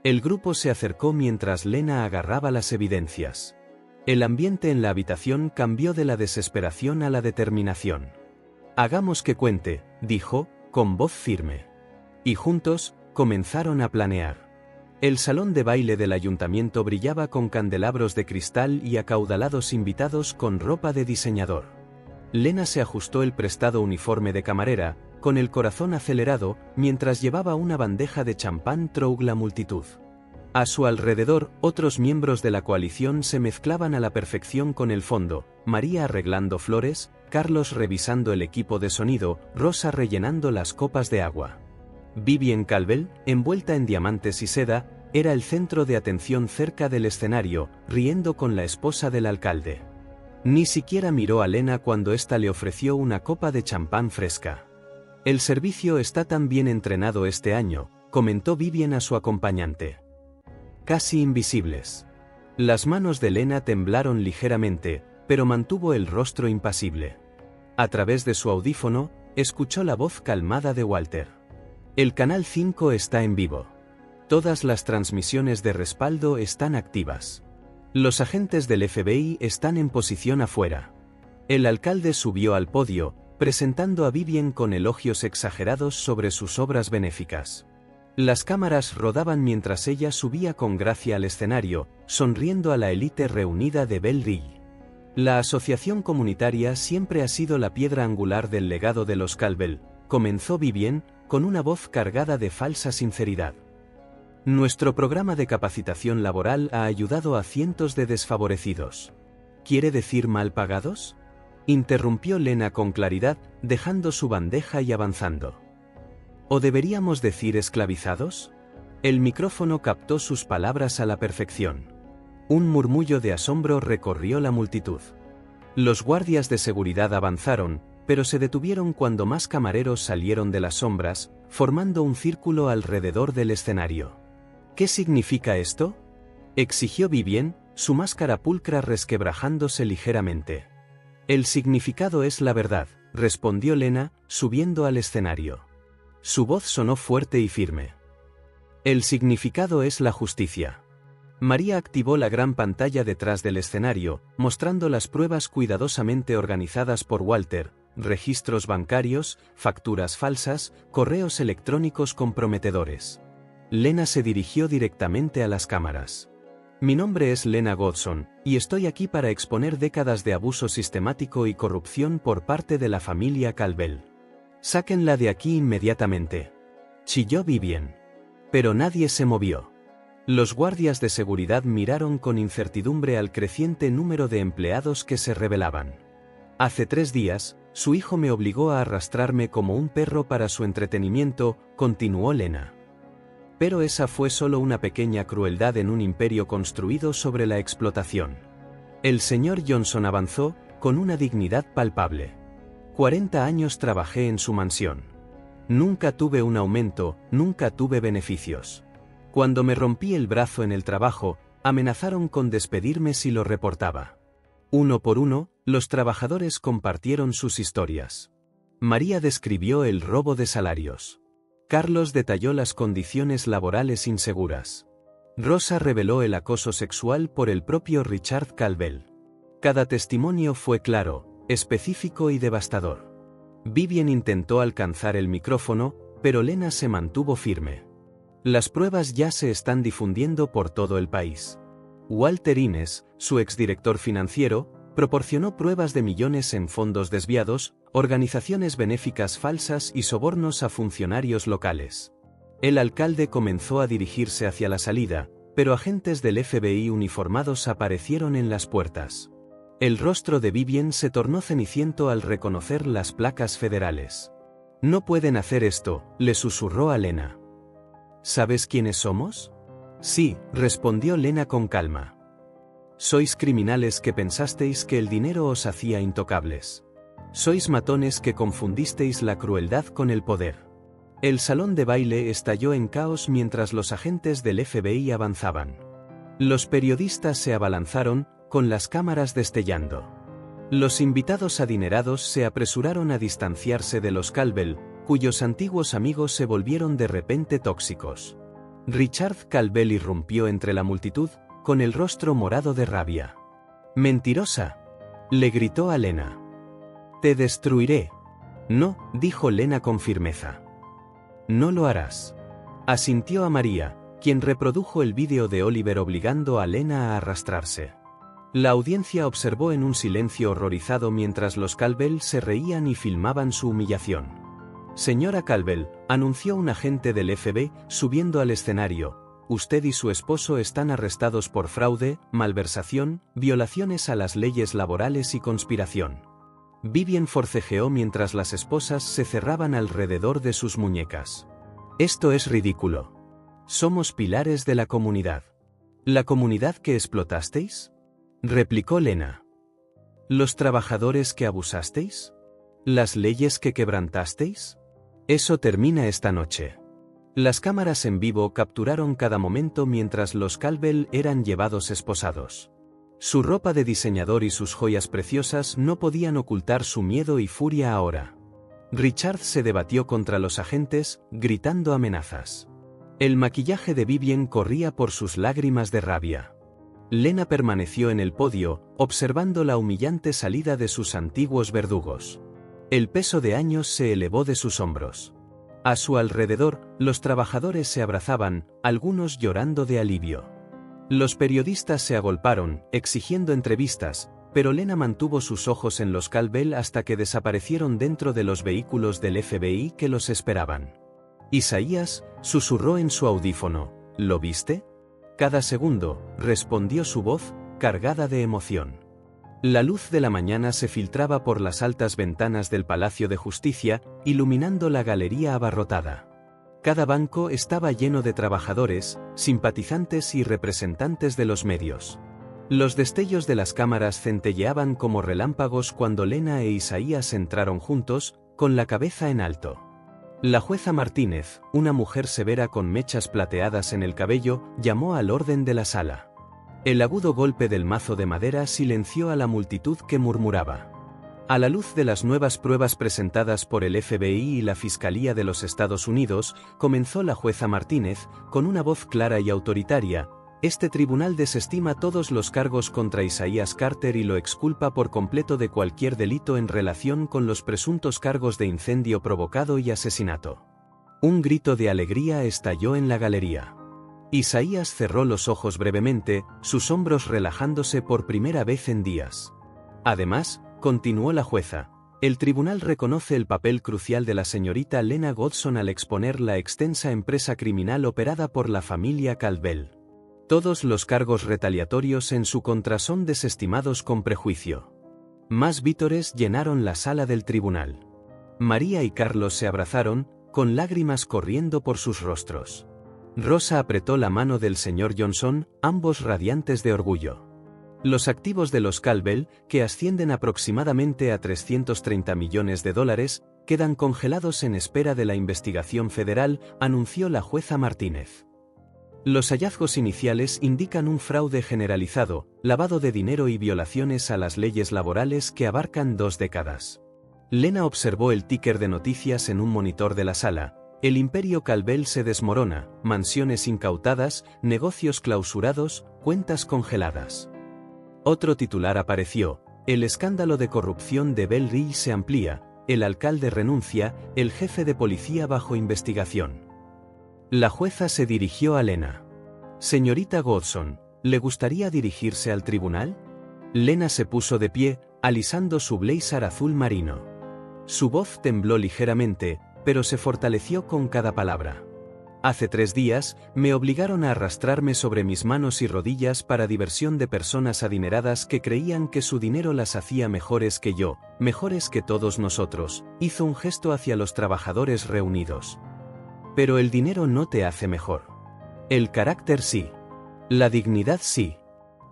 El grupo se acercó mientras Lena agarraba las evidencias. El ambiente en la habitación cambió de la desesperación a la determinación. Hagamos que cuente, dijo, con voz firme. Y juntos, comenzaron a planear. El salón de baile del ayuntamiento brillaba con candelabros de cristal y acaudalados invitados con ropa de diseñador. Lena se ajustó el prestado uniforme de camarera, con el corazón acelerado, mientras llevaba una bandeja de champán Troug la multitud. A su alrededor, otros miembros de la coalición se mezclaban a la perfección con el fondo, María arreglando flores, Carlos revisando el equipo de sonido, Rosa rellenando las copas de agua. Vivien Calvel, envuelta en diamantes y seda, era el centro de atención cerca del escenario, riendo con la esposa del alcalde. Ni siquiera miró a Lena cuando ésta le ofreció una copa de champán fresca. El servicio está tan bien entrenado este año, comentó Vivien a su acompañante. Casi invisibles. Las manos de Lena temblaron ligeramente, pero mantuvo el rostro impasible. A través de su audífono, escuchó la voz calmada de Walter. El Canal 5 está en vivo. Todas las transmisiones de respaldo están activas. Los agentes del FBI están en posición afuera. El alcalde subió al podio, presentando a Vivien con elogios exagerados sobre sus obras benéficas. Las cámaras rodaban mientras ella subía con gracia al escenario, sonriendo a la élite reunida de Belle Rille. La asociación comunitaria siempre ha sido la piedra angular del legado de los Calvel, comenzó Vivien, con una voz cargada de falsa sinceridad. Nuestro programa de capacitación laboral ha ayudado a cientos de desfavorecidos. ¿Quiere decir mal pagados? Interrumpió Lena con claridad, dejando su bandeja y avanzando. ¿O deberíamos decir esclavizados? El micrófono captó sus palabras a la perfección. Un murmullo de asombro recorrió la multitud. Los guardias de seguridad avanzaron, pero se detuvieron cuando más camareros salieron de las sombras, formando un círculo alrededor del escenario. ¿Qué significa esto?, exigió Vivien, su máscara pulcra resquebrajándose ligeramente. El significado es la verdad, respondió Lena, subiendo al escenario. Su voz sonó fuerte y firme. El significado es la justicia. María activó la gran pantalla detrás del escenario, mostrando las pruebas cuidadosamente organizadas por Walter: registros bancarios, facturas falsas, correos electrónicos comprometedores. Lena se dirigió directamente a las cámaras. Mi nombre es Lena Godson, y estoy aquí para exponer décadas de abuso sistemático y corrupción por parte de la familia Calvel. Sáquenla de aquí inmediatamente. Chilló Vivien. Pero nadie se movió. Los guardias de seguridad miraron con incertidumbre al creciente número de empleados que se rebelaban. Hace 3 días, su hijo me obligó a arrastrarme como un perro para su entretenimiento, continuó Lena. Pero esa fue solo una pequeña crueldad en un imperio construido sobre la explotación. El señor Johnson avanzó, con una dignidad palpable. 40 años trabajé en su mansión. Nunca tuve un aumento, nunca tuve beneficios. Cuando me rompí el brazo en el trabajo, amenazaron con despedirme si lo reportaba. Uno por uno, los trabajadores compartieron sus historias. María describió el robo de salarios. Carlos detalló las condiciones laborales inseguras. Rosa reveló el acoso sexual por el propio Richard Calvel. Cada testimonio fue claro, específico y devastador. Vivien intentó alcanzar el micrófono, pero Lena se mantuvo firme. Las pruebas ya se están difundiendo por todo el país. Walter Innes, su exdirector financiero, proporcionó pruebas de millones en fondos desviados, organizaciones benéficas falsas y sobornos a funcionarios locales. El alcalde comenzó a dirigirse hacia la salida, pero agentes del FBI uniformados aparecieron en las puertas. El rostro de Vivien se tornó ceniciento al reconocer las placas federales. No pueden hacer esto, le susurró a Lena. ¿Sabes quiénes somos? Sí, respondió Lena con calma. Sois criminales que pensasteis que el dinero os hacía intocables. Sois matones que confundisteis la crueldad con el poder. El salón de baile estalló en caos mientras los agentes del FBI avanzaban. Los periodistas se abalanzaron, con las cámaras destellando. Los invitados adinerados se apresuraron a distanciarse de los Calvel, cuyos antiguos amigos se volvieron de repente tóxicos. Richard Calvel irrumpió entre la multitud, con el rostro morado de rabia. «¡Mentirosa!», le gritó a Lena. «Te destruiré». «No», dijo Lena con firmeza. «No lo harás», asintió a María, quien reprodujo el vídeo de Oliver obligando a Lena a arrastrarse. La audiencia observó en un silencio horrorizado mientras los Caldwell se reían y filmaban su humillación. Señora Caldwell, anunció un agente del FBI, subiendo al escenario, usted y su esposo están arrestados por fraude, malversación, violaciones a las leyes laborales y conspiración. Vivian forcejeó mientras las esposas se cerraban alrededor de sus muñecas. Esto es ridículo. Somos pilares de la comunidad. ¿La comunidad que explotasteis?, replicó Lena. ¿Los trabajadores que abusasteis? ¿Las leyes que quebrantasteis? Eso termina esta noche. Las cámaras en vivo capturaron cada momento mientras los Caldwell eran llevados esposados. Su ropa de diseñador y sus joyas preciosas no podían ocultar su miedo y furia ahora. Richard se debatió contra los agentes, gritando amenazas. El maquillaje de Vivian corría por sus lágrimas de rabia. Lena permaneció en el podio, observando la humillante salida de sus antiguos verdugos. El peso de años se elevó de sus hombros. A su alrededor, los trabajadores se abrazaban, algunos llorando de alivio. Los periodistas se agolparon, exigiendo entrevistas, pero Lena mantuvo sus ojos en los Caldwell hasta que desaparecieron dentro de los vehículos del FBI que los esperaban. Isaías, susurró en su audífono, ¿lo viste? Cada segundo, respondió su voz, cargada de emoción. La luz de la mañana se filtraba por las altas ventanas del Palacio de Justicia, iluminando la galería abarrotada. Cada banco estaba lleno de trabajadores, simpatizantes y representantes de los medios. Los destellos de las cámaras centelleaban como relámpagos cuando Lena e Isaías entraron juntos, con la cabeza en alto. La jueza Martínez, una mujer severa con mechas plateadas en el cabello, llamó al orden de la sala. El agudo golpe del mazo de madera silenció a la multitud que murmuraba. A la luz de las nuevas pruebas presentadas por el FBI y la Fiscalía de los Estados Unidos, comenzó la jueza Martínez, con una voz clara y autoritaria. Este tribunal desestima todos los cargos contra Isaías Carter y lo exculpa por completo de cualquier delito en relación con los presuntos cargos de incendio provocado y asesinato. Un grito de alegría estalló en la galería. Isaías cerró los ojos brevemente, sus hombros relajándose por primera vez en días. Además, continuó la jueza, el tribunal reconoce el papel crucial de la señorita Lena Godson al exponer la extensa empresa criminal operada por la familia Caldwell. Todos los cargos retaliatorios en su contra son desestimados con prejuicio. Más vítores llenaron la sala del tribunal. María y Carlos se abrazaron, con lágrimas corriendo por sus rostros. Rosa apretó la mano del señor Johnson, ambos radiantes de orgullo. Los activos de los Caldwell, que ascienden aproximadamente a $330 millones, quedan congelados en espera de la investigación federal, anunció la jueza Martínez. Los hallazgos iniciales indican un fraude generalizado, lavado de dinero y violaciones a las leyes laborales que abarcan 2 décadas. Lena observó el ticker de noticias en un monitor de la sala. El imperio Caldwell se desmorona, mansiones incautadas, negocios clausurados, cuentas congeladas. Otro titular apareció, el escándalo de corrupción de Bell Ridge se amplía, el alcalde renuncia, el jefe de policía bajo investigación. La jueza se dirigió a Lena. Señorita Godson, ¿le gustaría dirigirse al tribunal? Lena se puso de pie, alisando su blazer azul marino. Su voz tembló ligeramente, pero se fortaleció con cada palabra. Hace 3 días, me obligaron a arrastrarme sobre mis manos y rodillas para diversión de personas adineradas que creían que su dinero las hacía mejores que yo, mejores que todos nosotros, hizo un gesto hacia los trabajadores reunidos. Pero el dinero no te hace mejor. El carácter sí. La dignidad sí.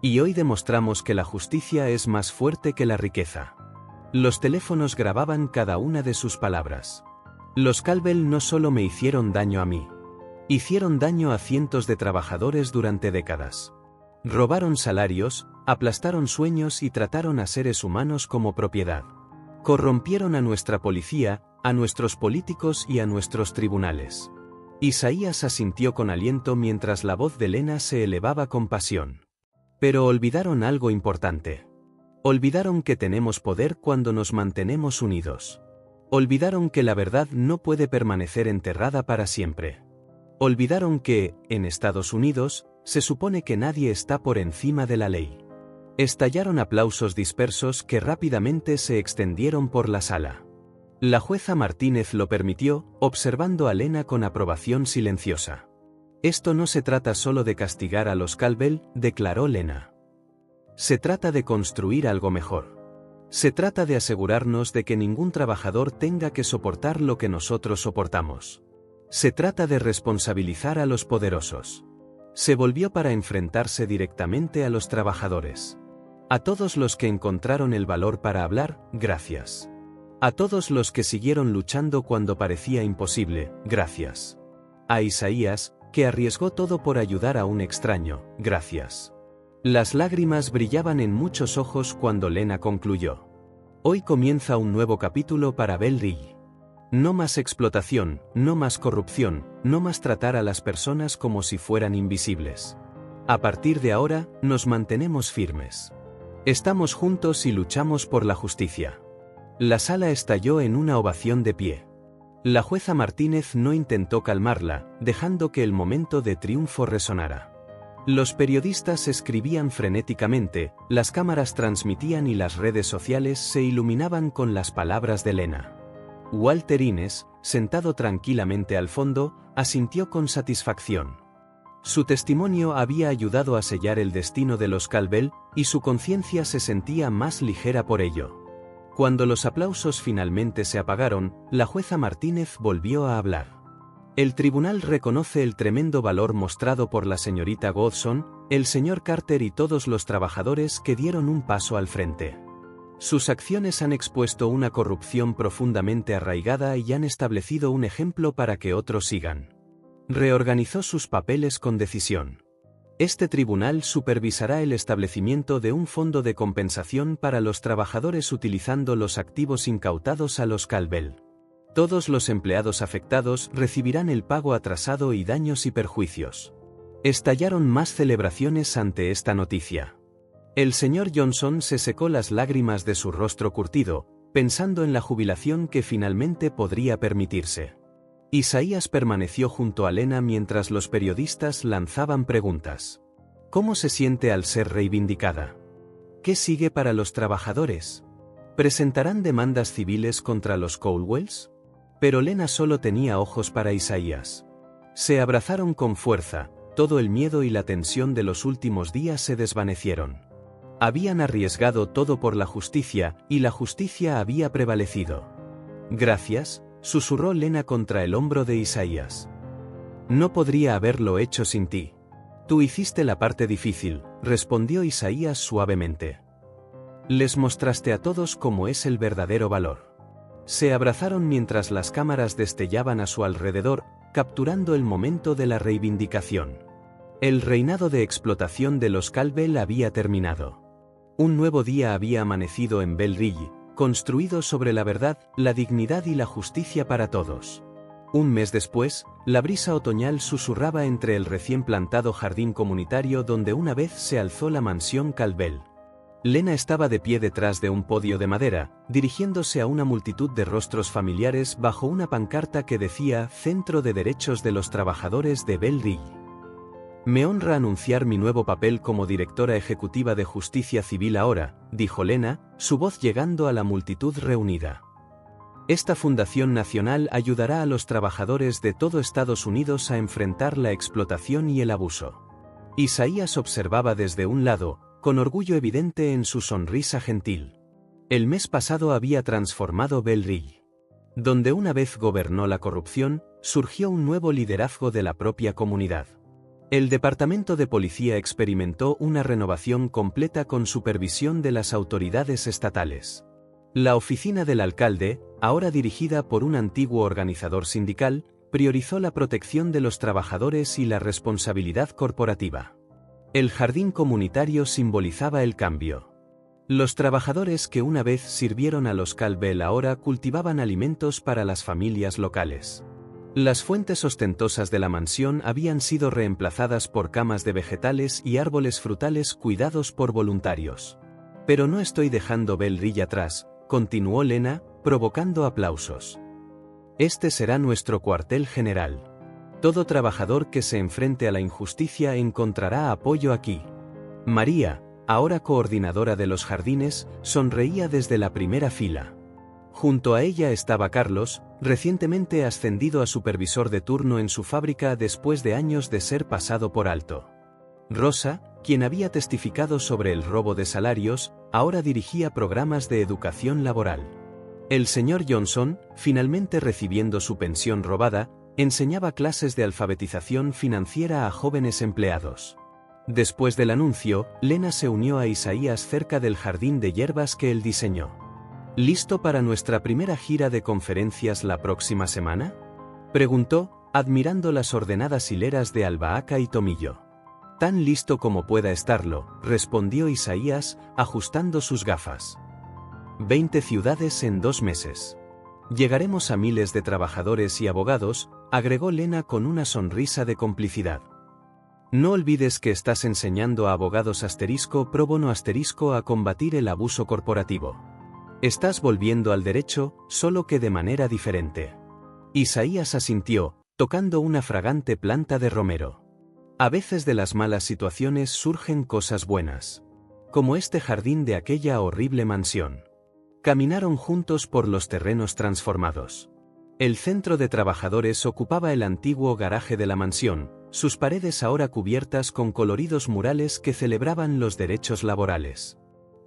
Y hoy demostramos que la justicia es más fuerte que la riqueza. Los teléfonos grababan cada una de sus palabras. Los Caldwell no solo me hicieron daño a mí. Hicieron daño a cientos de trabajadores durante décadas. Robaron salarios, aplastaron sueños y trataron a seres humanos como propiedad. Corrompieron a nuestra policía, a nuestros políticos y a nuestros tribunales. Isaías asintió con aliento mientras la voz de Lena se elevaba con pasión. Pero olvidaron algo importante. Olvidaron que tenemos poder cuando nos mantenemos unidos. Olvidaron que la verdad no puede permanecer enterrada para siempre. Olvidaron que, en Estados Unidos, se supone que nadie está por encima de la ley. Estallaron aplausos dispersos que rápidamente se extendieron por la sala. La jueza Martínez lo permitió, observando a Lena con aprobación silenciosa. Esto no se trata solo de castigar a los Caldwell, declaró Lena. Se trata de construir algo mejor. Se trata de asegurarnos de que ningún trabajador tenga que soportar lo que nosotros soportamos. Se trata de responsabilizar a los poderosos. Se volvió para enfrentarse directamente a los trabajadores. A todos los que encontraron el valor para hablar, gracias. A todos los que siguieron luchando cuando parecía imposible, gracias. A Isaías, que arriesgó todo por ayudar a un extraño, gracias. Las lágrimas brillaban en muchos ojos cuando Lena concluyó. Hoy comienza un nuevo capítulo para Bell Ridge. No más explotación, no más corrupción, no más tratar a las personas como si fueran invisibles. A partir de ahora, nos mantenemos firmes. Estamos juntos y luchamos por la justicia. La sala estalló en una ovación de pie. La jueza Martínez no intentó calmarla, dejando que el momento de triunfo resonara. Los periodistas escribían frenéticamente, las cámaras transmitían y las redes sociales se iluminaban con las palabras de Lena. Walter Innes, sentado tranquilamente al fondo, asintió con satisfacción. Su testimonio había ayudado a sellar el destino de los Caldwell, y su conciencia se sentía más ligera por ello. Cuando los aplausos finalmente se apagaron, la jueza Martínez volvió a hablar. El tribunal reconoce el tremendo valor mostrado por la señorita Godson, el señor Carter y todos los trabajadores que dieron un paso al frente. Sus acciones han expuesto una corrupción profundamente arraigada y han establecido un ejemplo para que otros sigan. Reorganizó sus papeles con decisión. Este tribunal supervisará el establecimiento de un fondo de compensación para los trabajadores utilizando los activos incautados a los Caldwell. Todos los empleados afectados recibirán el pago atrasado y daños y perjuicios. Estallaron más celebraciones ante esta noticia. El señor Johnson se secó las lágrimas de su rostro curtido, pensando en la jubilación que finalmente podría permitirse. Isaías permaneció junto a Lena mientras los periodistas lanzaban preguntas. ¿Cómo se siente al ser reivindicada? ¿Qué sigue para los trabajadores? ¿Presentarán demandas civiles contra los Caldwells? Pero Lena solo tenía ojos para Isaías. Se abrazaron con fuerza, todo el miedo y la tensión de los últimos días se desvanecieron. Habían arriesgado todo por la justicia, y la justicia había prevalecido. Gracias, susurró Lena contra el hombro de Isaías. No podría haberlo hecho sin ti. Tú hiciste la parte difícil, respondió Isaías suavemente. Les mostraste a todos cómo es el verdadero valor. Se abrazaron mientras las cámaras destellaban a su alrededor, capturando el momento de la reivindicación. El reinado de explotación de los Caldwell había terminado. Un nuevo día había amanecido en Bell Ridge, construido sobre la verdad, la dignidad y la justicia para todos. Un mes después, la brisa otoñal susurraba entre el recién plantado jardín comunitario donde una vez se alzó la mansión Caldwell. Lena estaba de pie detrás de un podio de madera, dirigiéndose a una multitud de rostros familiares bajo una pancarta que decía Centro de Derechos de los Trabajadores de Bell Ridge. Me honra anunciar mi nuevo papel como directora ejecutiva de Justicia Civil ahora, dijo Lena, su voz llegando a la multitud reunida. Esta fundación nacional ayudará a los trabajadores de todo Estados Unidos a enfrentar la explotación y el abuso. Isaías observaba desde un lado, con orgullo evidente en su sonrisa gentil. El mes pasado había transformado Bell Ridge. Donde una vez gobernó la corrupción, surgió un nuevo liderazgo de la propia comunidad. El Departamento de Policía experimentó una renovación completa con supervisión de las autoridades estatales. La oficina del alcalde, ahora dirigida por un antiguo organizador sindical, priorizó la protección de los trabajadores y la responsabilidad corporativa. El jardín comunitario simbolizaba el cambio. Los trabajadores que una vez sirvieron a los Caldwell ahora cultivaban alimentos para las familias locales. Las fuentes ostentosas de la mansión habían sido reemplazadas por camas de vegetales y árboles frutales cuidados por voluntarios. Pero no estoy dejando Bell Ridge atrás, continuó Lena, provocando aplausos. Este será nuestro cuartel general. Todo trabajador que se enfrente a la injusticia encontrará apoyo aquí. María, ahora coordinadora de los jardines, sonreía desde la primera fila. Junto a ella estaba Carlos, recientemente ascendido a supervisor de turno en su fábrica después de años de ser pasado por alto. Rosa, quien había testificado sobre el robo de salarios, ahora dirigía programas de educación laboral. El señor Johnson, finalmente recibiendo su pensión robada, enseñaba clases de alfabetización financiera a jóvenes empleados. Después del anuncio, Lena se unió a Isaías cerca del jardín de hierbas que él diseñó. ¿Listo para nuestra primera gira de conferencias la próxima semana?, preguntó, admirando las ordenadas hileras de albahaca y tomillo. Tan listo como pueda estarlo, respondió Isaías, ajustando sus gafas. 20 ciudades en 2 meses. Llegaremos a miles de trabajadores y abogados, agregó Lena con una sonrisa de complicidad. No olvides que estás enseñando a abogados *pro bono* a combatir el abuso corporativo. Estás volviendo al derecho, solo que de manera diferente. Isaías asintió, tocando una fragante planta de romero. A veces de las malas situaciones surgen cosas buenas. Como este jardín de aquella horrible mansión. Caminaron juntos por los terrenos transformados. El centro de trabajadores ocupaba el antiguo garaje de la mansión, sus paredes ahora cubiertas con coloridos murales que celebraban los derechos laborales.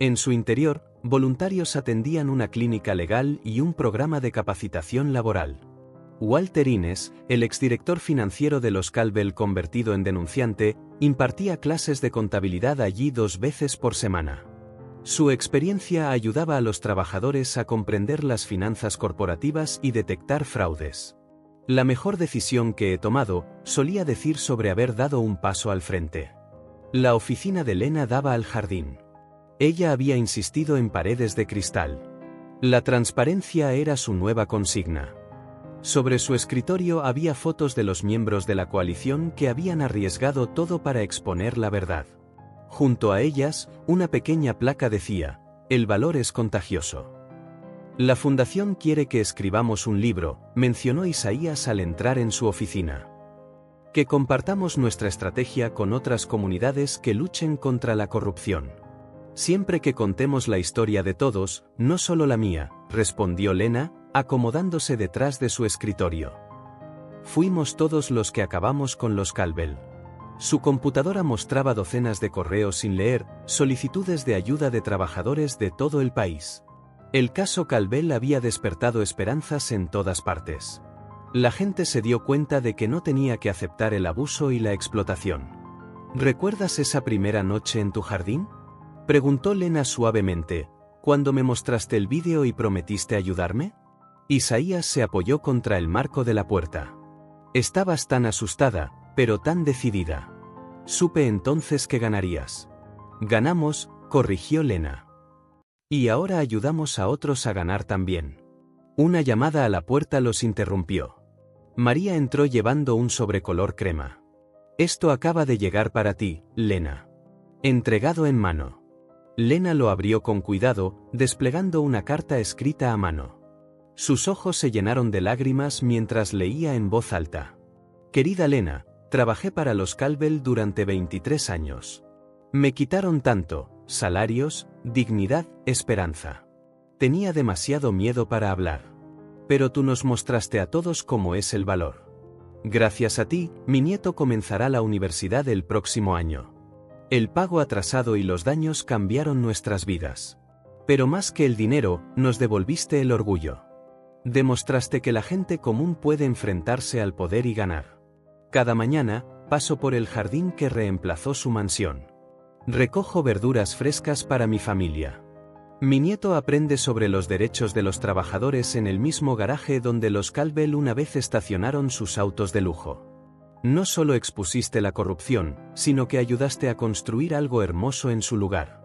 En su interior, voluntarios atendían una clínica legal y un programa de capacitación laboral. Walter Innes, el exdirector financiero de los Caldwell convertido en denunciante, impartía clases de contabilidad allí 2 veces por semana. Su experiencia ayudaba a los trabajadores a comprender las finanzas corporativas y detectar fraudes. La mejor decisión que he tomado, solía decir sobre haber dado un paso al frente. La oficina de Lena daba al jardín. Ella había insistido en paredes de cristal. La transparencia era su nueva consigna. Sobre su escritorio había fotos de los miembros de la coalición que habían arriesgado todo para exponer la verdad. Junto a ellas, una pequeña placa decía, «El valor es contagioso». La fundación quiere que escribamos un libro, mencionó Isaías al entrar en su oficina. Que compartamos nuestra estrategia con otras comunidades que luchen contra la corrupción. Siempre que contemos la historia de todos, no solo la mía, respondió Lena, acomodándose detrás de su escritorio. Fuimos todos los que acabamos con los Caldwell. Su computadora mostraba docenas de correos sin leer, solicitudes de ayuda de trabajadores de todo el país. El caso Caldwell había despertado esperanzas en todas partes. La gente se dio cuenta de que no tenía que aceptar el abuso y la explotación. ¿Recuerdas esa primera noche en tu jardín?, preguntó Lena suavemente, ¿cuando me mostraste el vídeo y prometiste ayudarme? Isaías se apoyó contra el marco de la puerta. Estabas tan asustada, pero tan decidida. Supe entonces que ganarías. Ganamos, corrigió Lena. Y ahora ayudamos a otros a ganar también. Una llamada a la puerta los interrumpió. María entró llevando un sobre color crema. Esto acaba de llegar para ti, Lena. Entregado en mano. Lena lo abrió con cuidado, desplegando una carta escrita a mano. Sus ojos se llenaron de lágrimas mientras leía en voz alta. Querida Lena, trabajé para los Caldwell durante 23 años. Me quitaron tanto, salarios, dignidad, esperanza. Tenía demasiado miedo para hablar. Pero tú nos mostraste a todos cómo es el valor. Gracias a ti, mi nieto comenzará la universidad el próximo año. El pago atrasado y los daños cambiaron nuestras vidas. Pero más que el dinero, nos devolviste el orgullo. Demostraste que la gente común puede enfrentarse al poder y ganar. Cada mañana, paso por el jardín que reemplazó su mansión. Recojo verduras frescas para mi familia. Mi nieto aprende sobre los derechos de los trabajadores en el mismo garaje donde los Caldwell una vez estacionaron sus autos de lujo. No solo expusiste la corrupción, sino que ayudaste a construir algo hermoso en su lugar.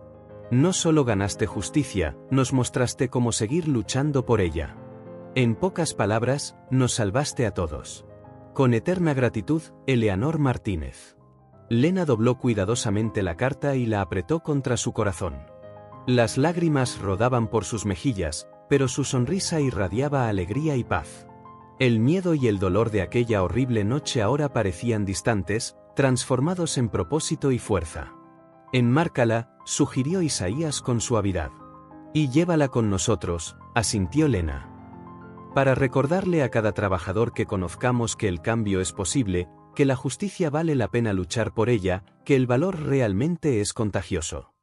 No solo ganaste justicia, nos mostraste cómo seguir luchando por ella. En pocas palabras, nos salvaste a todos. Con eterna gratitud, Eleanor Martínez. Lena dobló cuidadosamente la carta y la apretó contra su corazón. Las lágrimas rodaban por sus mejillas, pero su sonrisa irradiaba alegría y paz. El miedo y el dolor de aquella horrible noche ahora parecían distantes, transformados en propósito y fuerza. Enmárcala, sugirió Isaías con suavidad. Y llévala con nosotros, asintió Lena. Para recordarle a cada trabajador que conozcamos que el cambio es posible, que la justicia vale la pena luchar por ella, que el valor realmente es contagioso.